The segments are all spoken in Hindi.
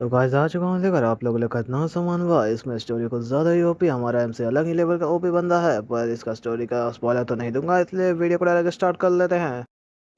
तो गाइस आ चुका हूँ लेकर आप लोगों के लिए खतरनाक सामान हुआ। इसमें स्टोरी कुछ ज़्यादा ही ओपी, हमारा एमसी अलग ही लेवल का ओपी बंदा है, पर इसका स्टोरी का स्पॉइलर तो नहीं दूंगा, इसलिए वीडियो को डायरेक्ट स्टार्ट कर लेते हैं।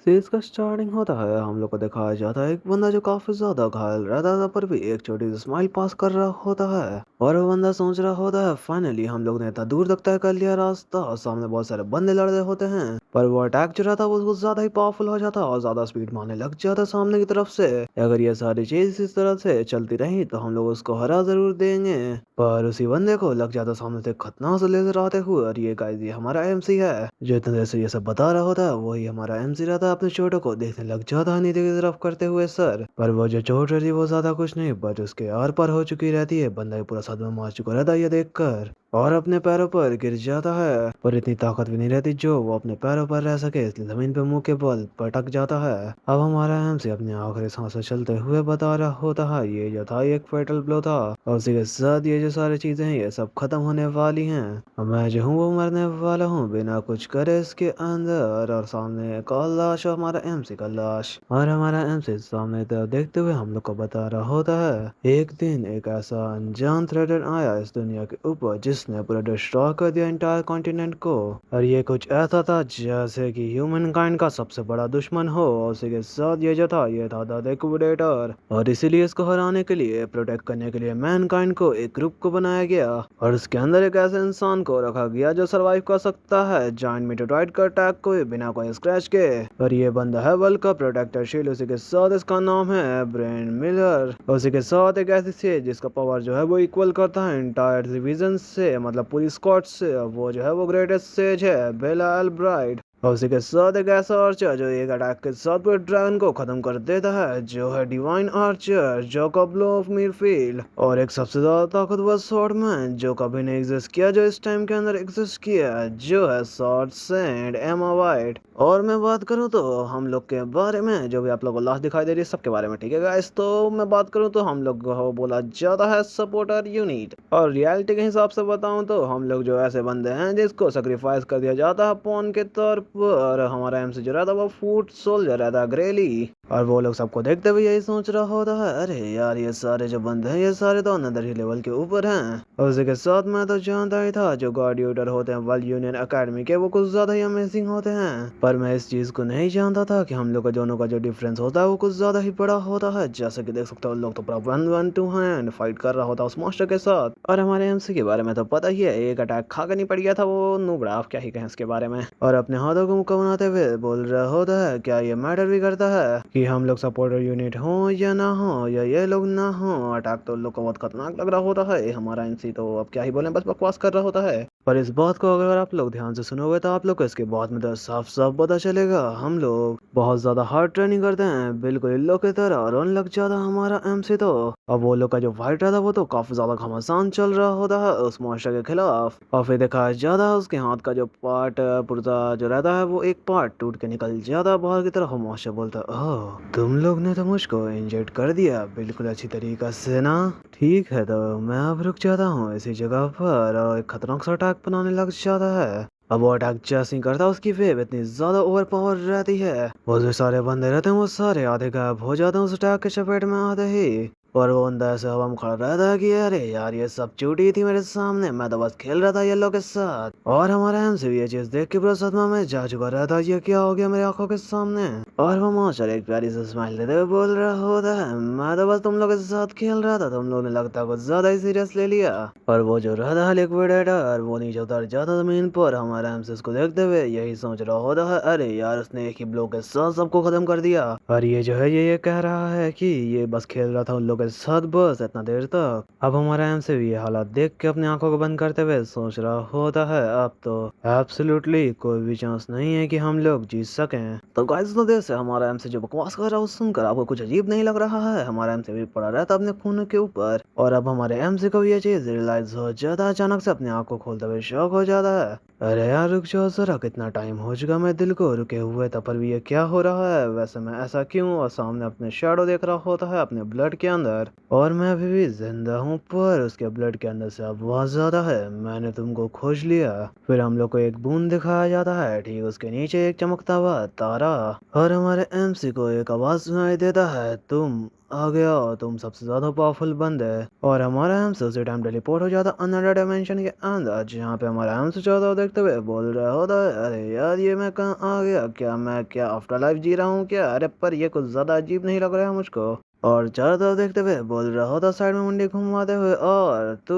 सीरीज का स्टार्टिंग होता है, हम लोग को दिखाया जाता है एक बंदा जो काफी ज्यादा घायल रहता था, पर भी एक छोटी सी स्माइल पास कर रहा होता है। और वो बंदा सोच रहा होता है फाइनली हम लोग ने इतना दूर तक तय कर लिया रास्ता, और सामने बहुत सारे बंदे लड़ रहे होते हैं। पर वो अटैक जो रहता है वो कुछ ज्यादा ही पावरफुल हो जाता है और ज्यादा स्पीड मारने लग जाता है सामने की तरफ से। अगर ये सारी चीज इस तरह से चलती रही तो हम लोग उसको हरा जरूर देंगे। पर उसी बंदे को लग जाता सामने से खतरनाक से लेकर आते हुए, और ये गाइस ये हमारा एमसी है जो इतने देर से ये सब बता रहा होता है। वही हमारा एमसी रहता है, अपने चोटों को देखने लग जाता है नीचे की तरफ करते हुए सर। पर वो जो चोट रहती है वो ज्यादा कुछ नहीं, बट उसके आर पार हो चुकी रहती है। बंदा ही पूरा सदमा मार चुका रहता है ये देखकर, और अपने पैरों पर गिर जाता है। पर इतनी ताकत भी नहीं रहती जो वो अपने पैरों पर रह सके, इसलिए जमीन पे मुंह के बल पटक जाता है। अब हमारा एमसी अपनी आखिरी सांसें चलते हुए बता रहा होता है ये जो था एक फेटल ब्लो था, और उसी के साथ ये जो सारी चीजें हैं ये सब खत्म होने वाली हैं, और मैं जो हूँ वो मरने वाला हूँ बिना कुछ करे इसके अंदर। और सामने एक और लाश, और हमारा एमसी का लाश, और हमारा एमसी सामने तरफ देखते हुए हम लोग को बता रहा होता है एक दिन एक ऐसा अनजान थ्रेडर आया इस दुनिया के ऊपर जिसने पूरा डिस्ट्रॉय कर दिया इंटायर कॉन्टिनेंट को। और ये कुछ ऐसा था जैसे कि ह्यूमन काइंड का सबसे बड़ा दुश्मन हो, और उसी के साथ ये जो था ये था द लिक्विडेटर। और इसीलिए इसको हराने के लिए, प्रोटेक्ट करने के लिए मैनकाइंड को एक ग्रुप को बनाया गया, और उसके अंदर एक ऐसे इंसान को रखा गया जो सरवाइव कर सकता है जायंट मीटेओराइट का अटैक को बिना कोई स्क्रैच के। और ये बंदा है वर्ल्ड का प्रोटेक्टर शील्ड, उसी के साथ इसका नाम है ब्रेन मिलर। उसी के साथ एक ऐसी सेज जिसका पावर जो है वो इक्वल करता है इंटायर डिवीजन से, मतलब पूरी स्क्वाड से। वो जो है वो ग्रेटेस्ट सेज है बेला एल्ब्राइट। और उसी के साथ एक ऐसा आर्चर जो एक अटैक के साथ पूरे ड्रैगन को खत्म कर देता है, जो है divine Archer Jacob blow of मीरफील्ड। और एक सबसे ज्यादा ताकतवर स्वॉर्डमैन जो कभी नहीं एग्जिस्ट किया, जो इस टाइम के अंदर एग्जिस्ट किया, जो है स्वॉर्ड सेंट एमा वाइट। और मैं बात करूं तो हम लोग के बारे में, जो भी आप लोगों को लास्ट दिखाई दे रही है सबके बारे में, ठीक है गाइस। तो मैं बात करूं तो हम लोग को बोला जाता है सपोर्टर यूनिट, और रियलिटी के हिसाब से बताऊं तो हम लोग जो ऐसे बंदे हैं जिसको सेक्रीफाइस कर दिया जाता है पॉन के तौर पर। हमारा एमसी जो रहता है वो फूड सोल्जर रहता है ग्रेली, और वो लोग सबको देखते हुए यही सोच रहा होता है अरे यार ये सारे जो बंदे हैं ये सारे तो अनदर ही लेवल के ऊपर हैं। और उसी के साथ मैं तो जानता ही था जो गार्डियोटर होते हैं वर्ल्ड यूनियन अकेडमी के वो कुछ ज्यादा ही अमेजिंग होते हैं, पर मैं इस चीज को नहीं जानता था कि हम लोग का दोनों का जो डिफरेंस होता है वो कुछ ज्यादा ही बड़ा होता है। जैसे कि देख सकते हो लोग तो पूरा 1-1-2 हैंड फाइट कर रहा होता है उस मॉन्स्टर के साथ। और हमारे एमसी के बारे में तो पता ही है, एक अटैक खा कर नहीं पड़ गया था वो नूबड़ा, आप क्या ही कहें इसके बारे में। और अपने हाथों को मुक्का बनाते हुए बोल रहा होता है क्या ये मैटर भी करता है कि हम लोग सपोर्टर यूनिट हो या ना हो, या ये लोग ना हो। अटैक तो लोग को बहुत खतरनाक लग रहा होता है हमारा एमसी, तो अब क्या ही बोले, बस बकवास कर रहा होता है। पर इस बात को अगर आप लोग ध्यान से सुनोगे तो आप लोग को इसके बाद में तो साफ साफ पता चलेगा हम लोग बहुत ज्यादा हार्ड ट्रेनिंग करते हैं, बिल्कुल इन लोग की तरह रन लग जाता हमारा एमसी तो। अब वो लोग का जो फाइट रहता है वो तो काफी ज्यादा घमासान चल रहा होता है उस मॉन्स्टर के खिलाफ। और फिर दिखाया जाता है उसके हाथ का जो पार्ट पुर्जा जो रहता है वो एक पार्ट टूट के निकल जाता है बाहर की तरफ। वो मॉन्स्टर बोलता है ओह तुम लोग ने तो मुझको इंजर्ड कर दिया बिल्कुल अच्छी तरीका से ना, ठीक है तो मैं अब रुक जाता हूँ इसी जगह पर, और एक खतरनाक सा अटैक बनाने लग जाता है। अब वो अटैक जैसे ही करता है उसकी वेव इतनी ज्यादा ओवर पावर रहती है, वो जो सारे बंदे रहते हैं वो सारे आधे गायब हो जाते हैं उस अटैक के चपेट में आते ही। और वो बंदा ऐसे हवा में खड़ा रहता है कि अरे यार ये सब चूटी थी मेरे सामने, मैं तो बस खेल रहा था ये लोग के साथ। और हमारा एमसी भी ये चीज देख के पूरा सदमा में जा चुका रहता है, ये क्या हो गया मेरी आंखों के सामने। और वो मास्टर एक प्यारी सी स्माइल देते हुए बोल रहा होता है मैं तो बस तुम लोग के साथ खेल रहा था, तुम लोग ने लगता है कुछ ज्यादा ही सीरियस ले लिया। और वो जो रहता है लिक्विडेटर वो नीचे उतर जाता जमीन पर, हमारा एमसी उसको देखते हुए यही सोच रहा होता है अरे यार उसने एक ही ब्लो के साथ सबको खत्म कर दिया। और ये जो है ये कह रहा है कि ये बस खेल रहा था उन लोगों के साथ बस इतना देर तक। अब हमारा एमसी भी ये हालात देख के अपनी आंखों को बंद करते हुए सोच रहा होता है अब तो एब्सोल्युटली कोई भी चांस नहीं है कि हम लोग जीत सकें। तो गाइस तो देर से हमारा एमसी जो बकवास कर रहा है उसे सुनकर आपको कुछ अजीब नहीं लग रहा है? हमारा एमसी भी पड़ा रहता अपने खून के ऊपर, और अब हमारे एमसी को ये चीज रियलाइज हो जाता है, अचानक से अपनी आंखों खोलते हुए शौक हो जाता है अरे यार रुक जाओ जरा, कितना टाइम हो चुका मैं दिल को रुके हुए था, पर भी ये क्या हो रहा है, वैसे मैं ऐसा क्यों? और सामने अपने शैडो देख रहा होता है अपने ब्लड के अंदर, और मैं अभी भी जिंदा हूँ पर उसके ब्लड के अंदर से आवाज आता है मैंने तुमको खोज लिया। फिर हम लोग को एक बूंद दिखाया जाता है, ठीक उसके नीचे एक चमकता हुआ तारा, और हमारे एमसी को एक आवाज सुनाई देता है तुम आ गया, तुम सबसे ज्यादा पावरफुल बंद है। और हमारा एम्स उसी टाइम टेलीपोर्ट हो जाता अनदर डायमेंशन के अंदर, जहाँ पे हमारा एम्स चाहता देखते हुए बोल रहा होता है, अरे यार ये मैं कहाँ आ गया, मैं क्या आफ्टर लाइफ जी रहा हूँ क्या? अरे पर ये कुछ ज्यादा अजीब नहीं लग रहा है मुझको। और चारों तरफ देखते हुए बोल रहा होता साइड में मुंडी घुमाते हुए, और तू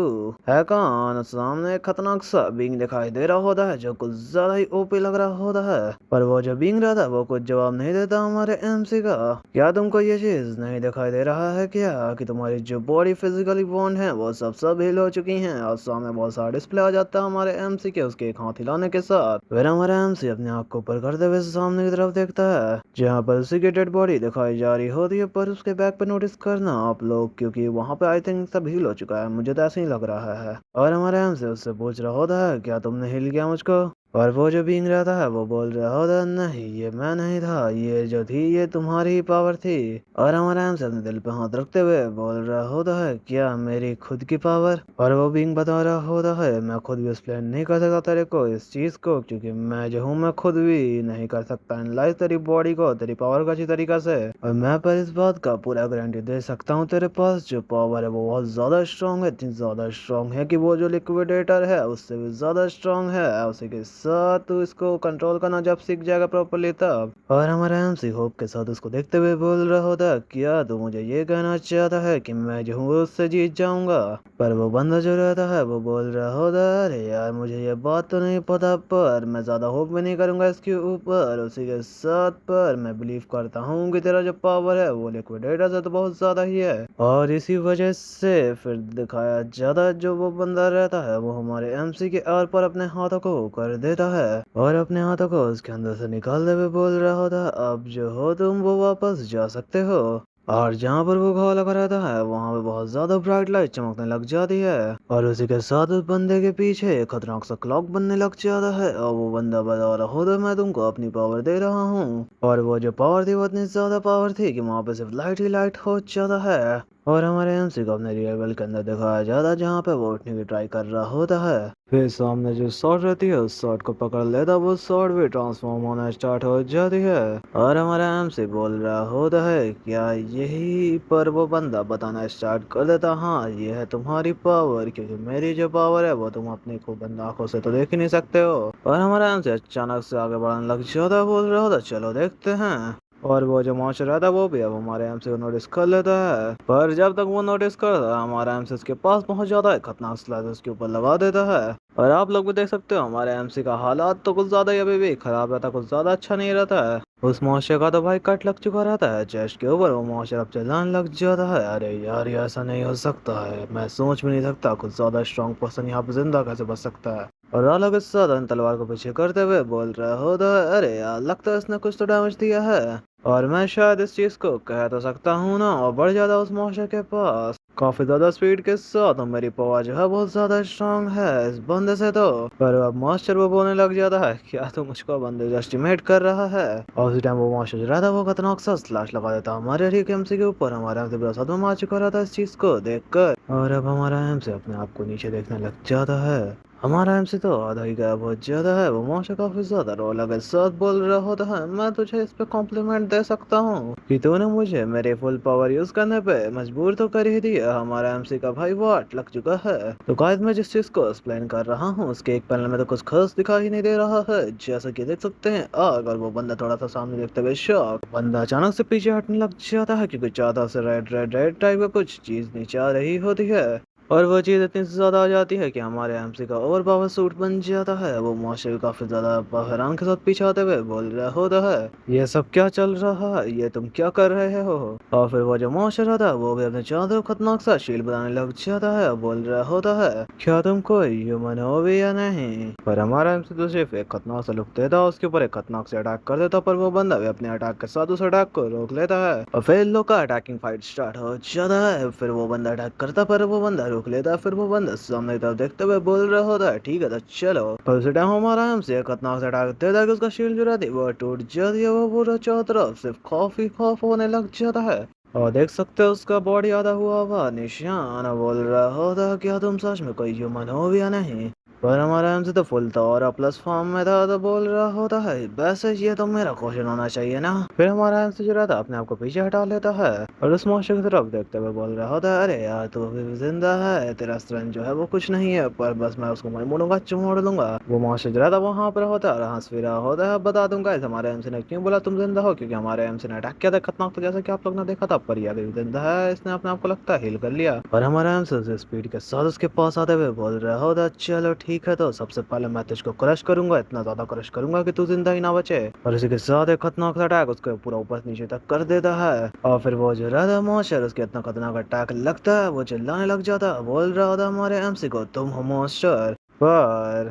है कौन? सामने एक खतरनाक सा बींग दिखाई दे रहा होता है जो कुछ ज्यादा ही ओपी लग रहा होता है। पर वो जो बींग रहा था वो कुछ जवाब नहीं देता हमारे एमसी का। क्या तुमको ये चीज नहीं दिखाई दे रहा है क्या कि तुम्हारी जो बॉडी फिजिकली बॉन्ड है वो सब हील हो चुकी हैं, और सामने बहुत सारा डिस्प्ले आ जाता है हमारे एमसी के उसके एक हाथ हिलाने के साथ। फिर हमारा एमसी अपने आँख को ऊपर करते हुए सामने की तरफ देखता है, जहाँ पर उसी की डेड बॉडी दिखाई जा रही होती है। पर उसके बैक पे नोटिस करना आप लोग, क्योंकि वहां पे आई थिंक सब हील हो चुका है, मुझे तो ऐसे ही लग रहा है। और हमारे एमसी उससे पूछ रहा होता है, क्या तुमने हील किया मुझको? और वो जो बींग रहता है वो बोल रहा होता, नहीं ये मैं नहीं था, ये जो थी ये तुम्हारी ही पावर थी। और हमारा एम से अपने दिल पे हाथ रखते हुए बोल रहा होता है, क्या मेरी खुद की पावर? और वो बींग बता रहा होता है, मैं खुद भी एक्सप्लेन नहीं कर सकता तेरे को इस चीज को, क्योंकि मैं जो हूँ मैं खुद भी नहीं कर सकता एनालाइज तेरी बॉडी को, तेरी पावर को अच्छी तरीके से। और मैं पर इस बात का पूरा गारंटी दे सकता हूँ, तेरे पास जो पावर है वो बहुत ज्यादा स्ट्रांग है, इतनी ज्यादा स्ट्रांग है कि वो जो लिक्विडेटर है उससे भी ज्यादा स्ट्रांग है। उसी के साथ तू इसको कंट्रोल करना जब सीख जाएगा प्रॉपरली तब। और हमारा एमसी होप के साथ उसको देखते हुए बोल रहा होता, क्या तू मुझे ये कहना चाहता है कि मैं जो हूँ उससे जीत जाऊंगा? पर वो बंदा जो रहता है वो बोल रहा होता, अरे यार मुझे ये बात तो नहीं पता, पर मैं ज्यादा होप भी नहीं करूंगा इसके ऊपर। उसी के साथ पर मैं बिलीव करता हूँ कि तेरा जो पावर है वो लिक्विडेटर से तो बहुत ज्यादा ही है। और इसी वजह से फिर दिखाया ज्यादा जो वो बंदा रहता है वो हमारे एमसी के आर पर अपने हाथों को कर देता है, और अपने हाथों को उसके अंदर से निकालते हुए बोल रहा होता, अब जो हो तुम वो वापस जा सकते हो। और जहाँ पर वो घाव लगा रहता है वहाँ पे बहुत ज्यादा ब्राइट लाइट चमकने लग जाती है, और उसी के साथ उस बंदे के पीछे एक खतरनाक सा क्लॉक बनने लग जाता है, और वो बंदा बता रहा होता, मैं तुमको अपनी पावर दे रहा हूँ। और वो जो पावर थी वो इतनी ज्यादा पावर थी कि वहाँ पे सिर्फ लाइट ही लाइट हो जाता है। और हमारे एमसी को अपने रियल वर्ल्ड के अंदर दिखाया जाता है, जहाँ पे वो उठने की ट्राई कर रहा होता है। फिर सामने जो शॉट रहती है उस शॉट को पकड़ लेता, वो शॉट भी ट्रांसफॉर्म होना स्टार्ट हो जाती है। और हमारा एमसी बोल रहा होता है, क्या यही पर वो बंदा बताना स्टार्ट कर देता, हाँ ये है तुम्हारी पावर, क्योंकि मेरी जो पावर है वो तुम अपनी खूब बंद आंखों से तो देख ही नहीं सकते हो। और हमारा एमसी अचानक से आगे बढ़ने लग जाता है, बोल रहा होता, चलो देखते हैं। और वो जो मॉन्स्टर रहता है वो भी अब हमारे एमसी को नोटिस कर लेता है, पर जब तक वो नोटिस करता है हमारा एमसी उसके पास पहुंच जाता है, खतरनाक स्लाइड उसके ऊपर लगा देता है। और आप लोग भी देख सकते हो हमारे एमसी का हालात तो कुछ ज्यादा ही अभी भी खराब रहता है, कुछ ज्यादा अच्छा नहीं रहता है। उस मॉन्स्टर का तो भाई कट लग चुका रहता है चेस्ट के ऊपर, वो मॉन्स्टर अब चिल्लाने लग जाता है, अरे यार ये ऐसा नहीं हो सकता है, मैं सोच भी नहीं सकता कुछ ज्यादा स्ट्रॉन्ग पर्सन यहाँ पे जिंदा कैसे बच सकता है। और अलग के साथ तलवार को पीछे करते हुए बोल रहा होता है, अरे यार लगता है इसने कुछ तो डैमेज दिया है, और मैं शायद इस चीज को कह तो सकता हूँ ना। और बढ़ जाता उस मॉन्स्टर के पास काफी ज्यादा स्पीड के साथ, और मेरी पावर जो है बहुत ज्यादा स्ट्रांग है इस बंदे से तो। पर अब मास्टर वो बोलने लग जाता है, क्या तू मुझको बंदे एस्टिमेट कर रहा है? और उसी टाइम वो मास्टर जो रहता है वो खतरनाक सा स्लैश लगा देता है हमारे ठीक एमसी के ऊपर। हमारा एमसी पूरा सदमा मार चुका रहता है इस चीज को देखकर, और अब हमारा एमसी अपने आप को नीचे देखने लग जाता है। हमारा एमसी तो आधा ही गायब हो जाता है, वो मास्टर काफी ज्यादा रोला के साथ बोल रहा होता है, मैं तुझे इस पे कॉम्प्लीमेंट दे सकता हूँ कि तूने मुझे मेरे फुल पावर यूज करने पे मजबूर तो कर ही दिया। हमारा एमसी का भाई वाट लग चुका है। तो गाइस मैं जिस चीज को एक्सप्लेन कर रहा हूँ उसके एक पैनल में तो कुछ खास दिखाई नहीं दे रहा है, जैसा कि देख सकते हैं आग, और वो बंदा थोड़ा सा सामने देखते हुए शॉक। बंदा अचानक से पीछे हटने लग जाता है, क्योंकि चाहता से रेड रेड रेड टाइप का कुछ चीज नीचे आ रही होती है, और वो चीज इतनी ज्यादा आ जाती है कि हमारे एमसी का ओवर पावर सूट बन जाता है। वो मॉन्स्टर भी काफी ज्यादा हैरान के साथ पीछे आते हुए बोल रहा होता है, ये सब क्या चल रहा है, ये तुम क्या कर रहे हो? और फिर वो जो मॉन्स्टर होता है वो भी अपने चारों तरफ खतरनाक सा शील्ड बनाने लग जाता है, और बोल रहा होता है, क्या तुम कोई ह्यूमन हो भी या नहीं? पर हमारा एमसी तो सिर्फ एक खतरनाक सा लुक देता है, उसके ऊपर एक खतरनाक से अटैक कर देता, पर वो बंदा भी अपने अटैक के साथ उस अटैक को रोक लेता है, और फिर इन लोग का अटैकिंग फाइट स्टार्ट हो जाता है। फिर वो बंदा अटैक करता, पर वो बंदा रोक लेता है। फिर वो बंदा सामने की तरफ देखते हुए बोल रहा होता है, ठीक है तो चलो। पर उसी टाइम हमारा हमसे खतरनाक से अटैक देता है कि उसका शील्ड जो रहती है वो टूट जाती है, वो पूरा चारों तरफ सिर्फ खौफ ही खौफ होने लग जाता है। और देख सकते हो उसका बॉडी आधा हुआ हुआ निशान बोल रहा होता है, क्या तुम सच में कोई ह्यूमन हो भी या नहीं? पर हमारा एमसी तो फुल था और प्लस फॉर्म में था तो बोल रहा होता है वैसे ये तो मेरा क्वेश्चन होना चाहिए ना। फिर हमारा एमसी जो रहता अपने आप को पीछे हटा लेता है और उस मॉन्स्टर की तरफ देखते हुए बोल रहा होता है अरे यार तू अभी भी जिंदा है, तेरा स्ट्रेंथ जो है वो कुछ नहीं है पर बस मैं उसको मुड़ूंगा चुमोड़ लूंगा। वो मॉन्स्टर जो रहता वहां पर होता है और हंस फिर रहा होता है। बता दूंगा इस हमारे एमसी ने क्यों बोला तुम जिंदा हो, क्योंकि हमारे एमसी ने अटैक किया था खतरनाक, तो जैसा कि आप लोग ने देखा था पर ये अभी भी जिंदा है, इसने अपने आप को लगता है हील कर लिया। और हमारा एमसी स्पीड के साथ उसके पास आते हुए बोल रहा होता चलो ठीक है तो सबसे पहले मैं तुझको क्रश करूंगा, इतना ज्यादा क्रश करूंगा कि तू जिंदा ही ना बचे। और इसी के साथ एक खतरनाक अटैक उसको पूरा ऊपर से नीचे तक कर देता है और फिर वो जो रहता मॉन्स्टर उसके इतना खतरनाक अटैक लगता है वो चिल्लाने लग जाता है, बोल रहा होता हमारे एमसी को तुम हो मॉन्स्टर। पर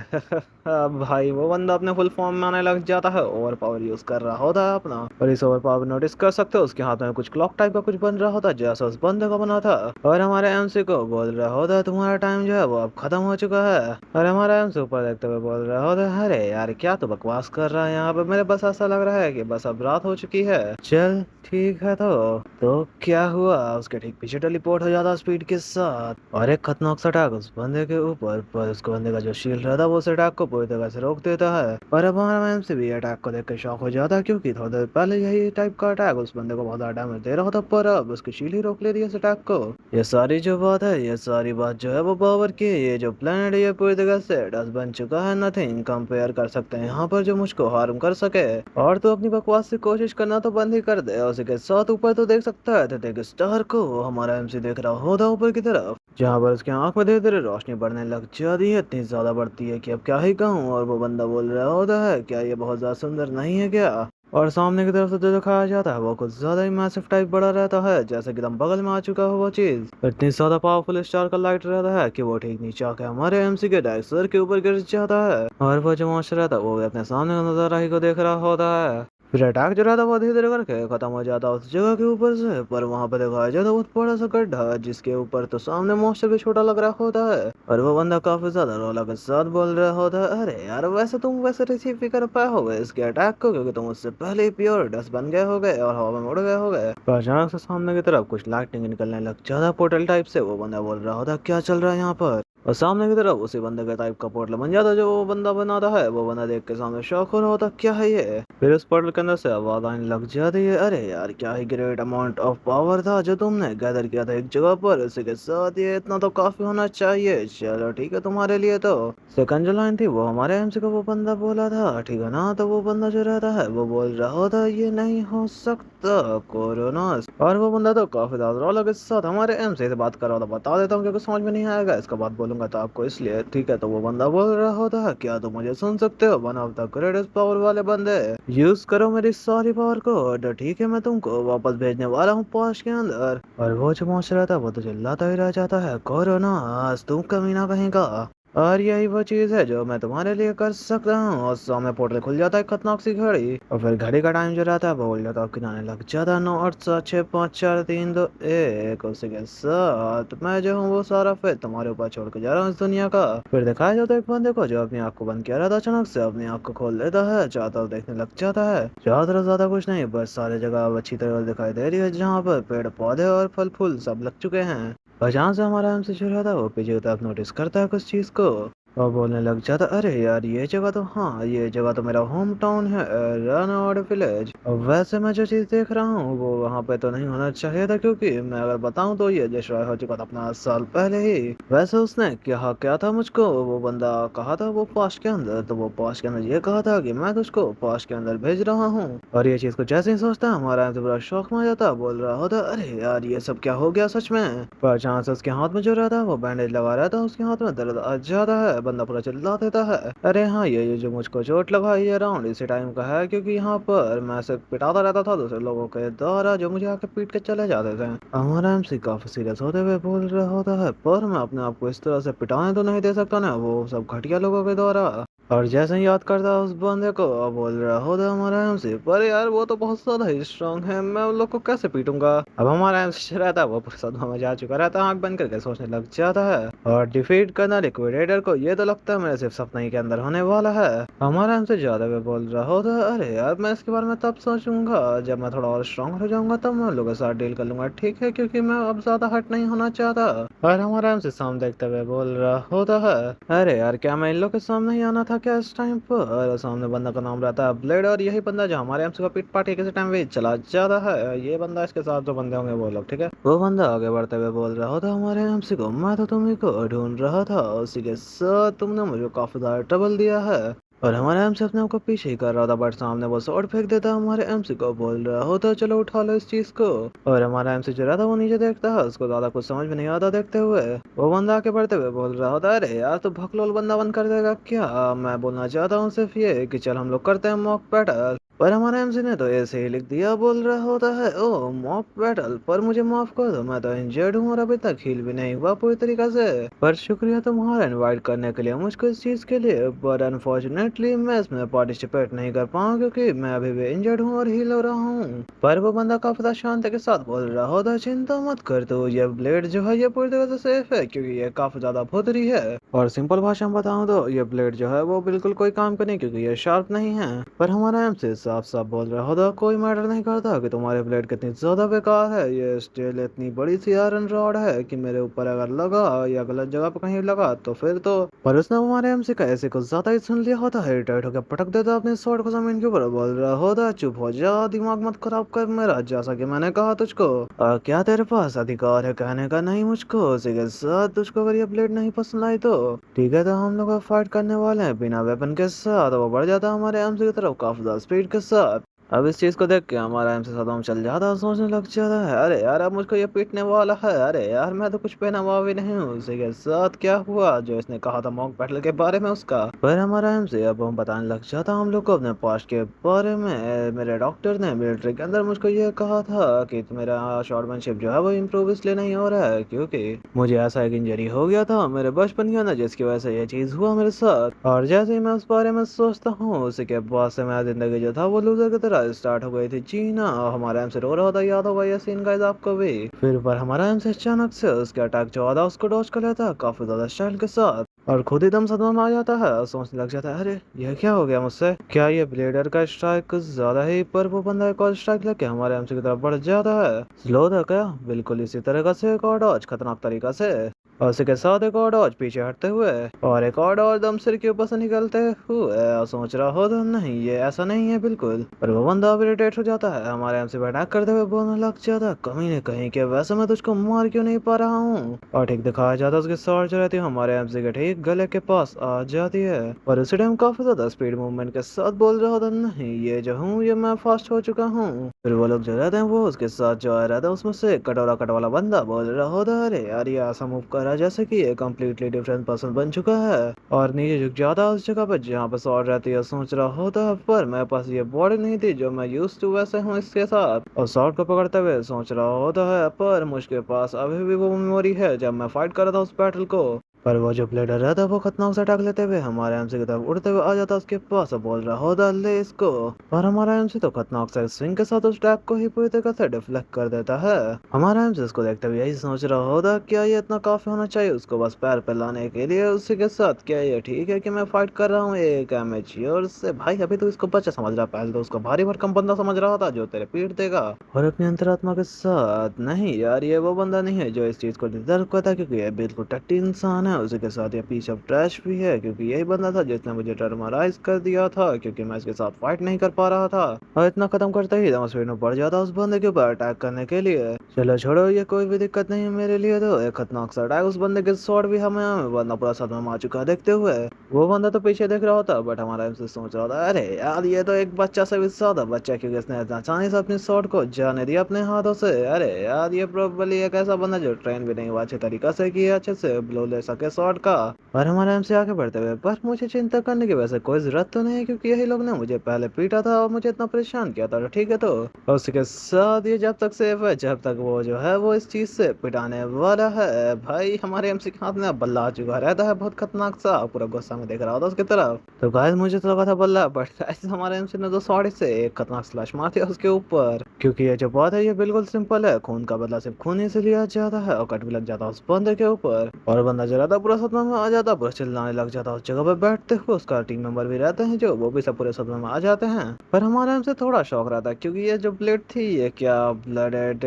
अब भाई वो बंदा अपने फुल फॉर्म में आने लग जाता है, ओवर पावर यूज कर रहा होता है अपना। और इस ओवर पावर नोटिस कर सकते हो उसके हाथ में कुछ क्लॉक टाइप का कुछ बन रहा होता है जैसा उस बंदे का बना था। और हमारे एमसी को बोल रहा होता है तुम्हारा टाइम जो है वो अब खत्म हो चुका है। और हमारा एमसी ऊपर देखते हुए बोल रहा होता है अरे यार क्या तू बकवास कर रहा है, यहाँ पे मेरे बस ऐसा लग रहा है कि बस अब रात हो चुकी है। चल ठीक है तो क्या हुआ, उसके ठीक पीछे टेलीपोर्ट हो जाता स्पीड के साथ और एक खतरनाक सा अटैक उस बंदे के ऊपर, पर उसको बंदे का जो शील्ड रहता है वो उस अटैक को पूरी तरह से रोक देता है। और अब हमारा एमसी भी अटैक को देख के शॉक हो जाता है क्योंकि थोड़ी देर पहले यही टाइप का अटैक उस बंदे को बहुत ज्यादा डैमेज दे रहा होता, पर अब उसकी शील्ड ही रोक ले रही है इस अटैक को। ये सारी जो बात है ये सारी बात जो है वो पावर की है, ये जो प्लेनेट ये पूरी तरह से डस्ट बन चुका है, नथिंग कंपेयर कर सकते हैं यहाँ पर जो मुझको हार्म कर सके। और तू अपनी बकवास से कोशिश करना तो बंद ही कर दे। और उसी के साथ ऊपर तो देख सकता है तो स्टार को हमारा एमसी देख रहा होता ऊपर की तरफ, जहाँ पर उसकी आंख में धीरे धीरे रोशनी बढ़ने लग जाती है, इतनी ज्यादा बढ़ती है कि अब क्या ही कहूँ। और वो बंदा बोल रहा होता है क्या ये बहुत ज्यादा सुंदर नहीं है क्या। और सामने की तरफ से जो दिखाया जाता है वो कुछ ज्यादा ही मैसिव टाइप बड़ा रहता है, जैसे कि एकदम बगल में आ चुका हो वो चीज। इतनी ज्यादा पावरफुल स्टार का लाइट रहता है कि वो ठीक नीचे आके हमारे एमसी के डायरेक्ट सर के ऊपर गिर जाता है। और वो जो मॉन्स्टर रहता है वो भी अपने सामने का नजारा ही को देख रहा होता है। फिर अटैक जो रहता है वो धीरे धीरे करके खत्म हो जाता है उस जगह के ऊपर से, पर वहां पर दिखाया जाता है बहुत बड़ा सा गड्ढा जिसके ऊपर तो सामने मॉन्स्टर भी छोटा लग रहा होता है। और वो बंदा काफी ज्यादा रोला के साथ बोल रहा होता है अरे यार वैसे तुम वैसे रिसीव भी कर पाए होगे इसके अटैक को, क्योंकि तुम उससे पहले ही प्योर डस्ट बन गए हो गए और हवा में उड़ गए हो गए। पर अचानक से सामने की तरफ कुछ लाइटिंग निकलने लग जाता पोर्टल टाइप से। वो बंदा बोल रहा होता क्या चल रहा है यहाँ पर। और सामने की तरफ उसी बंदे का टाइप का पोर्टल बन जाता जो वो बंदा बनाता है। वो बंदा देख के सामने शौक हो रहा होता क्या है ये। फिर उस पोर्टल के अंदर से आवाज आने लग जाती है अरे यार क्या ही ग्रेट अमाउंट ऑफ पावर था जो तुमने गैदर किया था एक जगह पर, उसी के साथ ये इतना तो काफी होना चाहिए। चलो ठीक है तुम्हारे लिए तो। सेकंड जो लाइन थी वो हमारे एमसी को वो बंदा बोला था ठीक है ना, तो वो बंदा जो रहता है वो बोल रहा होता ये नहीं हो सकता कोरोनास। और वो बंदा तो काफी ज्यादा रौला के साथ हमारे एमसी से बात कर रहा था, बता देता हूँ क्योंकि समझ में नहीं आएगा इसका बात बोलूंगा तो आपको, इसलिए ठीक है। तो वो बंदा बोल रहा होता है क्या तुम मुझे सुन सकते हो, one of the greatest power वाले बंदे, यूज करो मेरी सारी पावर को तो ठीक है मैं तुमको वापस भेजने वाला हूँ पॉश के अंदर। और वो जो पहुंच रहा था वो तो चिल्लाता ही रह जाता है कोरोना आज तुम कमीना कहेगा। और यही वो चीज है जो मैं तुम्हारे लिए कर सकता हूँ। और सामने पोर्टल खुल जाता है खतरनाक सी घड़ी, और फिर घड़ी का टाइम जो रहता है वो बोल जाता है किनारे लग जाता है 9 8 7 6 5 4 3 2 1। उसी के साथ मैं जो हूँ वो सारा फिर तुम्हारे ऊपर छोड़ के जा रहा हूँ इस दुनिया का। फिर दिखाया जाता है एक बंदे को जो अपनी आंख को बंद किया रहता है, अचानक से अपनी आंख को खोल लेता है, चारों तरफ देखने लग जाता है। चारों तरफ ज्यादा कुछ नहीं बस सारी जगह अब अच्छी तरह दिखाई दे रही है, जहाँ पर पेड़ पौधे और फल फूल सब लग चुके हैं। और जहाँ से हमारा एमसी शुरू होता है वो पीछे की तरफ नोटिस करता है कुछ चीज को और बोलने लग जाता अरे यार ये जगह तो, हाँ ये जगह तो मेरा होम टाउन है रनआउट विलेज। और वैसे मैं जो चीज देख रहा हूँ वो वहाँ पे तो नहीं होना चाहिए था, क्योंकि मैं अगर बताऊँ तो ये डिस्ट्रॉय हो चुका था अपना साल पहले ही। वैसे उसने क्या क्या था मुझको, वो बंदा कहा था वो पास्ट के अंदर, तो वो पास्ट के अंदर ये कहा था कि मैं तुझको पास्ट के अंदर भेज रहा हूँ। और ये चीज को जैसे ही सोचता है हमारा तो बड़ा शौक में आ जाता, बोल रहा होता अरे यार ये सब क्या हो गया सच में। पर अचानक से उसके हाथ में जो रहता है वो बैंडेज लगा रहता है, उसके हाथ में दर्द आ जाता है, बंदा पूरा चिल्ला देता है अरे हाँ ये जो मुझको चोट लगा ये अराउंड इसी टाइम का है, क्योंकि यहाँ पर मैं सिर्फ पिटाता रहता था दूसरे लोगों के द्वारा जो मुझे आके पीट के चले जाते थे। हमारा एमसी काफी सीरियस होते हुए बोल रहा होता है पर मैं अपने आप को इस तरह से पिटाने तो नहीं दे सकता ना वो सब घटिया लोगों के द्वारा। और जैसे ही याद करता उस बंदे को अब बोल रहा होता हमारा एमसी, पर यार वो तो बहुत ज्यादा ही स्ट्रांग है, मैं उन लोग को कैसे पीटूंगा। अब हमारा एमसी रहता है वो पूरे सदमा में जा चुका रहता है, आंख बंद करके सोचने लग जाता है और डिफीट करना लिक्विडेटर को ये तो लगता है मेरे सिर्फ सपना ही के अंदर होने वाला है। हमारा एमसी ज्यादा भी बोल रहा होता है, अरे यार मैं इसके बारे में तब सोचूंगा जब मैं थोड़ा और स्ट्रांग हो जाऊंगा, तब मैं उन लोगों के साथ डील कर लूंगा, ठीक है, क्योंकि मैं अब ज्यादा हट नहीं होना चाहता। और हमारा एमसी सामने देखते हुए बोल रहा होता है, अरे यार क्या मैं इन लोग के सामने ही आना था क्या इस टाइम पर। सामने बंदा का नाम रहता है ब्लेड, और यही बंदा जो हमारे एमसी को पीट पाट के किसी टाइम भी चला जाता है। ये बंदा इसके साथ जो बंदे होंगे वो लोग, ठीक है। वो बंदा आगे बढ़ते हुए बोल रहा होता हमारे एमसी को, मैं तो तुम्ही को ढूंढ रहा था, उसी के साथ तुमने मुझे काफी ज्यादा ट्रबल दिया है। और हमारे एमसी अपने आप को पीछे ही कर रहा था, बट सामने वो स्वॉर्ड फेंक देता हमारे एमसी को, बोल रहा होता चलो उठा लो इस चीज को। और हमारा एमसी जो रहता वो नीचे देखता है, उसको ज्यादा कुछ समझ में नहीं आता देखते हुए। वो बंदा आगे बढ़ते हुए बोल रहा होता है, अरे यार तू भकलोल बंदा बंद कर देगा क्या। मैं बोलना चाहता हूँ सिर्फ ये कि चल हम लोग करते हैं मॉक बैटल। पर हमारे एमसी ने तो ऐसे ही लिख दिया, बोल रहा होता है ओ मॉक बैटल, पर मुझे माफ कर दो, मैं तो इंजर्ड हूँ और अभी तक हील भी नहीं हुआ पूरी तरीके से। पर शुक्रिया तुम्हारा इनवाइट करने के लिए मुझको इस चीज के लिए, पर अनफॉर्चुनेटली मैं इसमें पार्टिसिपेट नहीं कर पाऊँ क्योंकि मैं अभी भी इंजर्ड हूँ और हील हो रहा हूँ। पर वो बंदा काफी ज्यादा शांति के साथ बोल रहा होता, चिंता मत कर तू, ये ब्लेड जो है ये पूरी तरह से सेफ है क्योंकि ये काफी ज्यादा भुतरी है। और सिंपल भाषा में बताऊं तो ये ब्लेड जो है वो बिल्कुल कोई काम का नहीं क्योंकि ये शार्प नहीं है। पर हमारा एमसी साफ साफ बोल रहा होता, कोई मैटर नहीं करता कि तुम्हारे ब्लेड कितनी ज्यादा बेकार है, ये स्टील इतनी बड़ी सी आयरन रॉड है कि मेरे ऊपर अगर लगा या गलत जगह पर कहीं लगा तो फिर तो। पर उसने हमारे एमसी का ऐसे कुछ ज्यादा ही सुन लिया होता है, टाइट होकर पटक देता अपने स्वॉर्ड को जमीन के ऊपर, बोल रहा होता चुप हो जा, दिमाग मत खराब कर मेरा, जैसा कि मैंने कहा तुझको। क्या तेरे पास अधिकार है कहने का नहीं मुझको, उसी के साथ तुझको अगर ये ब्लेड नहीं पसंद आई तो ठीक है, तो हम लोग फाइट करने वाले हैं बिना वेपन के साथ। वो बढ़ जाता है हमारे एमसी की तरफ काफी ज्यादा स्पीड के साथ। अब इस चीज को देख के हमारा एमसी सदम चल जाता है, सोचने लग जाता है, अरे यार अब मुझको ये पीटने वाला है, अरे यार मैं तो कुछ पहना हुआ भी नहीं हूँ, उसी के साथ क्या हुआ जो इसने कहा था मॉक बैटल के बारे में उसका। पर हमारा एमसी अब हम बताने लग जाता हम लोग को अपने पास्ट के बारे में। मेरे डॉक्टर ने मिलिट्री के अंदर मुझको ये कहा था कि मेरा शॉर्टमैनशिप जो है वो इम्प्रूव इसलिए नहीं हो रहा है क्योंकि मुझे ऐसा एक इंजरी हो गया था मेरे बचपन के अंदर जिसकी वजह से ये चीज हुआ मेरे साथ। और जैसे ही मैं उस बारे में सोचता हूँ उसी के बाद से मेरा जिंदगी जो था वो लूजर की तरह स्टार्ट हो गई थी जीना। हमारा एम से रो रहा होता, याद होगा ये सीन गाइस आपको भी। फिर पर हमारा एम से अचानक से उसके अटैक जो आता उसको डॉज कर लेता है काफी ज्यादा स्टाइल के साथ, और खुद ही दम सदमा में आ जाता है और सोचने लग जाता है, अरे यह क्या हो गया मुझसे, क्या ये ब्लेडर का स्ट्राइक कुछ ज्यादा ही। पर वो बंदा एक और स्ट्राइक लेके हमारे एमसी की तरफ बढ़ जाता है, स्लो था क्या, बिल्कुल इसी तरह से एक और डॉज खतरनाक तरीका से, और उसी के साथ एक और डॉज पीछे हटते हुए, और एक और डॉज दम सिर के ऊपर से निकलते हुए। और सोच रहा हो तो नहीं ये ऐसा नहीं है बिल्कुल, पर वो बंदा अब इरिटेट हो जाता है हमारे एमसी पर अटैक करते हुए बोलने लग जाता है, कमी ने कहीं के वैसे मैं तुझको मार क्यों नहीं पा रहा हूँ। और ठीक दिखाया जाता है उसकी शॉट जो रहती है हमारे एमसी के ठीक गले के पास आ जाती है, और उसी टाइम काफी ज्यादा स्पीड मूवमेंट के साथ बोल रहा होता, नहीं ये जो हूँ ये मैं फास्ट हो चुका हूँ। फिर वो लोग जो रहते हैं वो उसके साथ जो आ रहा था उसमें से कटोरा कट वाला बंदा बोल रहा होता, अरे यार ये ऐसा मूव कर रहा है जैसे कि ये कम्प्लीटली डिफरेंट पर्सन बन चुका है, और नीचे झुक जाता है उस जगह पर जहाँ पर शॉट रहती है। सोच रहा होता है पर मेरे पास ये बॉडी नहीं थी जो मैं यूज टू वैसे हूँ इसके साथ, और शॉट को पकड़ते हुए सोच रहा होता है पर मुझके पास अभी भी वो मेमोरी है जब मैं फाइट कर रहा था उस बैटल को। पर वो जो प्लेडर रहता है वो खतरनाक से अटैक लेते हुए हमारे एमसी की तरफ उड़ते हुए आ जाता है उसके पास और बोल रहा होता ले इसको, और हमारा एमसी तो खतरनाक से स्विंग के साथ उस अटैक को ही पूरी तरह से डिफ्लेक्ट कर देता है। हमारा एमसी इसको देखते हुए यही सोच रहा होता क्या ये इतना काफी होना चाहिए उसको बस पैर पे लाने के लिए, उसी के साथ क्या ये ठीक है कि मैं फाइट कर रहा हूँ एक एमेच्योर से। भाई अभी तो इसको बच्चा समझ रहा, पहले तो उसको भारी भरकम बंदा समझ रहा था जो तेरे पीट देगा। और अपनी अंतरात्मा के साथ, नहीं यार ये वो बंदा नहीं है जो इस चीज को डिजर्व करता क्योंकि ये बिल्कुल टट्टी इंसान है, उसी के साथ ये पीस ऑफ ट्रैश भी है क्योंकि यही बंदा था जिसने मुझे टर्मराइज कर दिया था क्योंकि मैं इसके साथ फाइट नहीं कर पा रहा था। और इतना खत्म करते ही दम स्पीड में पड़ जाता उस बंदे के ऊपर अटैक करने के लिए। चलो छोड़ो ये कोई भी दिक्कत नहीं है मेरे लिए, तो एक खतरनाक सा अटैक उस बंदे के शॉट भी हमें बंदा पूरा सदमा में आ चुका है देखते हुए। वो बंदा तो पीछे देख रहा होता बट हमारा एमसी सोच रहा था, अरे यार ये तो एक बच्चा से भी ज्यादा बच्चा क्योंकि इसने इतना आसानी से अपने शॉट को जाने दिया अपने हाथों से। अरे यार ये प्रोबेबली एक ऐसा बंदा जो ट्रेन भी नहीं हुआ अच्छे तरीका से कि अच्छे से ब्लो ले सके के शॉट का। और हमारा एमसी आगे बढ़ते हुए, पर मुझे चिंता करने की वैसे कोई जरूरत तो नहीं, क्योंकि यही लोग ने मुझे पहले पीटा था और मुझे इतना परेशान किया था, ठीक है। तो और उसके साथ ये जब तक सेफ है, जब तक वो जो है वो इस चीज से पिटाने वाला है। भाई हमारे एमसी के हाथ में बल्ला आ चुका रहता है, बहुत खतरनाक सा, पूरा गुस्सा में देख रहा होता उसकी तरफ। तो गाइस मुझे तो लगा था बल्ला, बट गाइस हमारे एमसी ने तो सॉरी से एक खतरनाक स्लैश मार दिया उसके ऊपर, क्योंकि ये जो बात है ये बिल्कुल सिंपल है। खून का बदला सिर्फ खून ही से लिया जाता है, और कट भी लग जाता है उस बंदे के ऊपर, और बंदा जो रहता है पूरा सदमे में आ जाता है, पूरा चिल्लाने लग जाता है उस जगह पे बैठते हुए। उसका टीम मेंबर भी रहते हैं जो, वो भी सब पूरे सदमे में आ जाते हैं। पर हमारा हमसे थोड़ा शौक रहता है, क्योंकि ये जो ब्लेड थी ये क्या ब्लडेड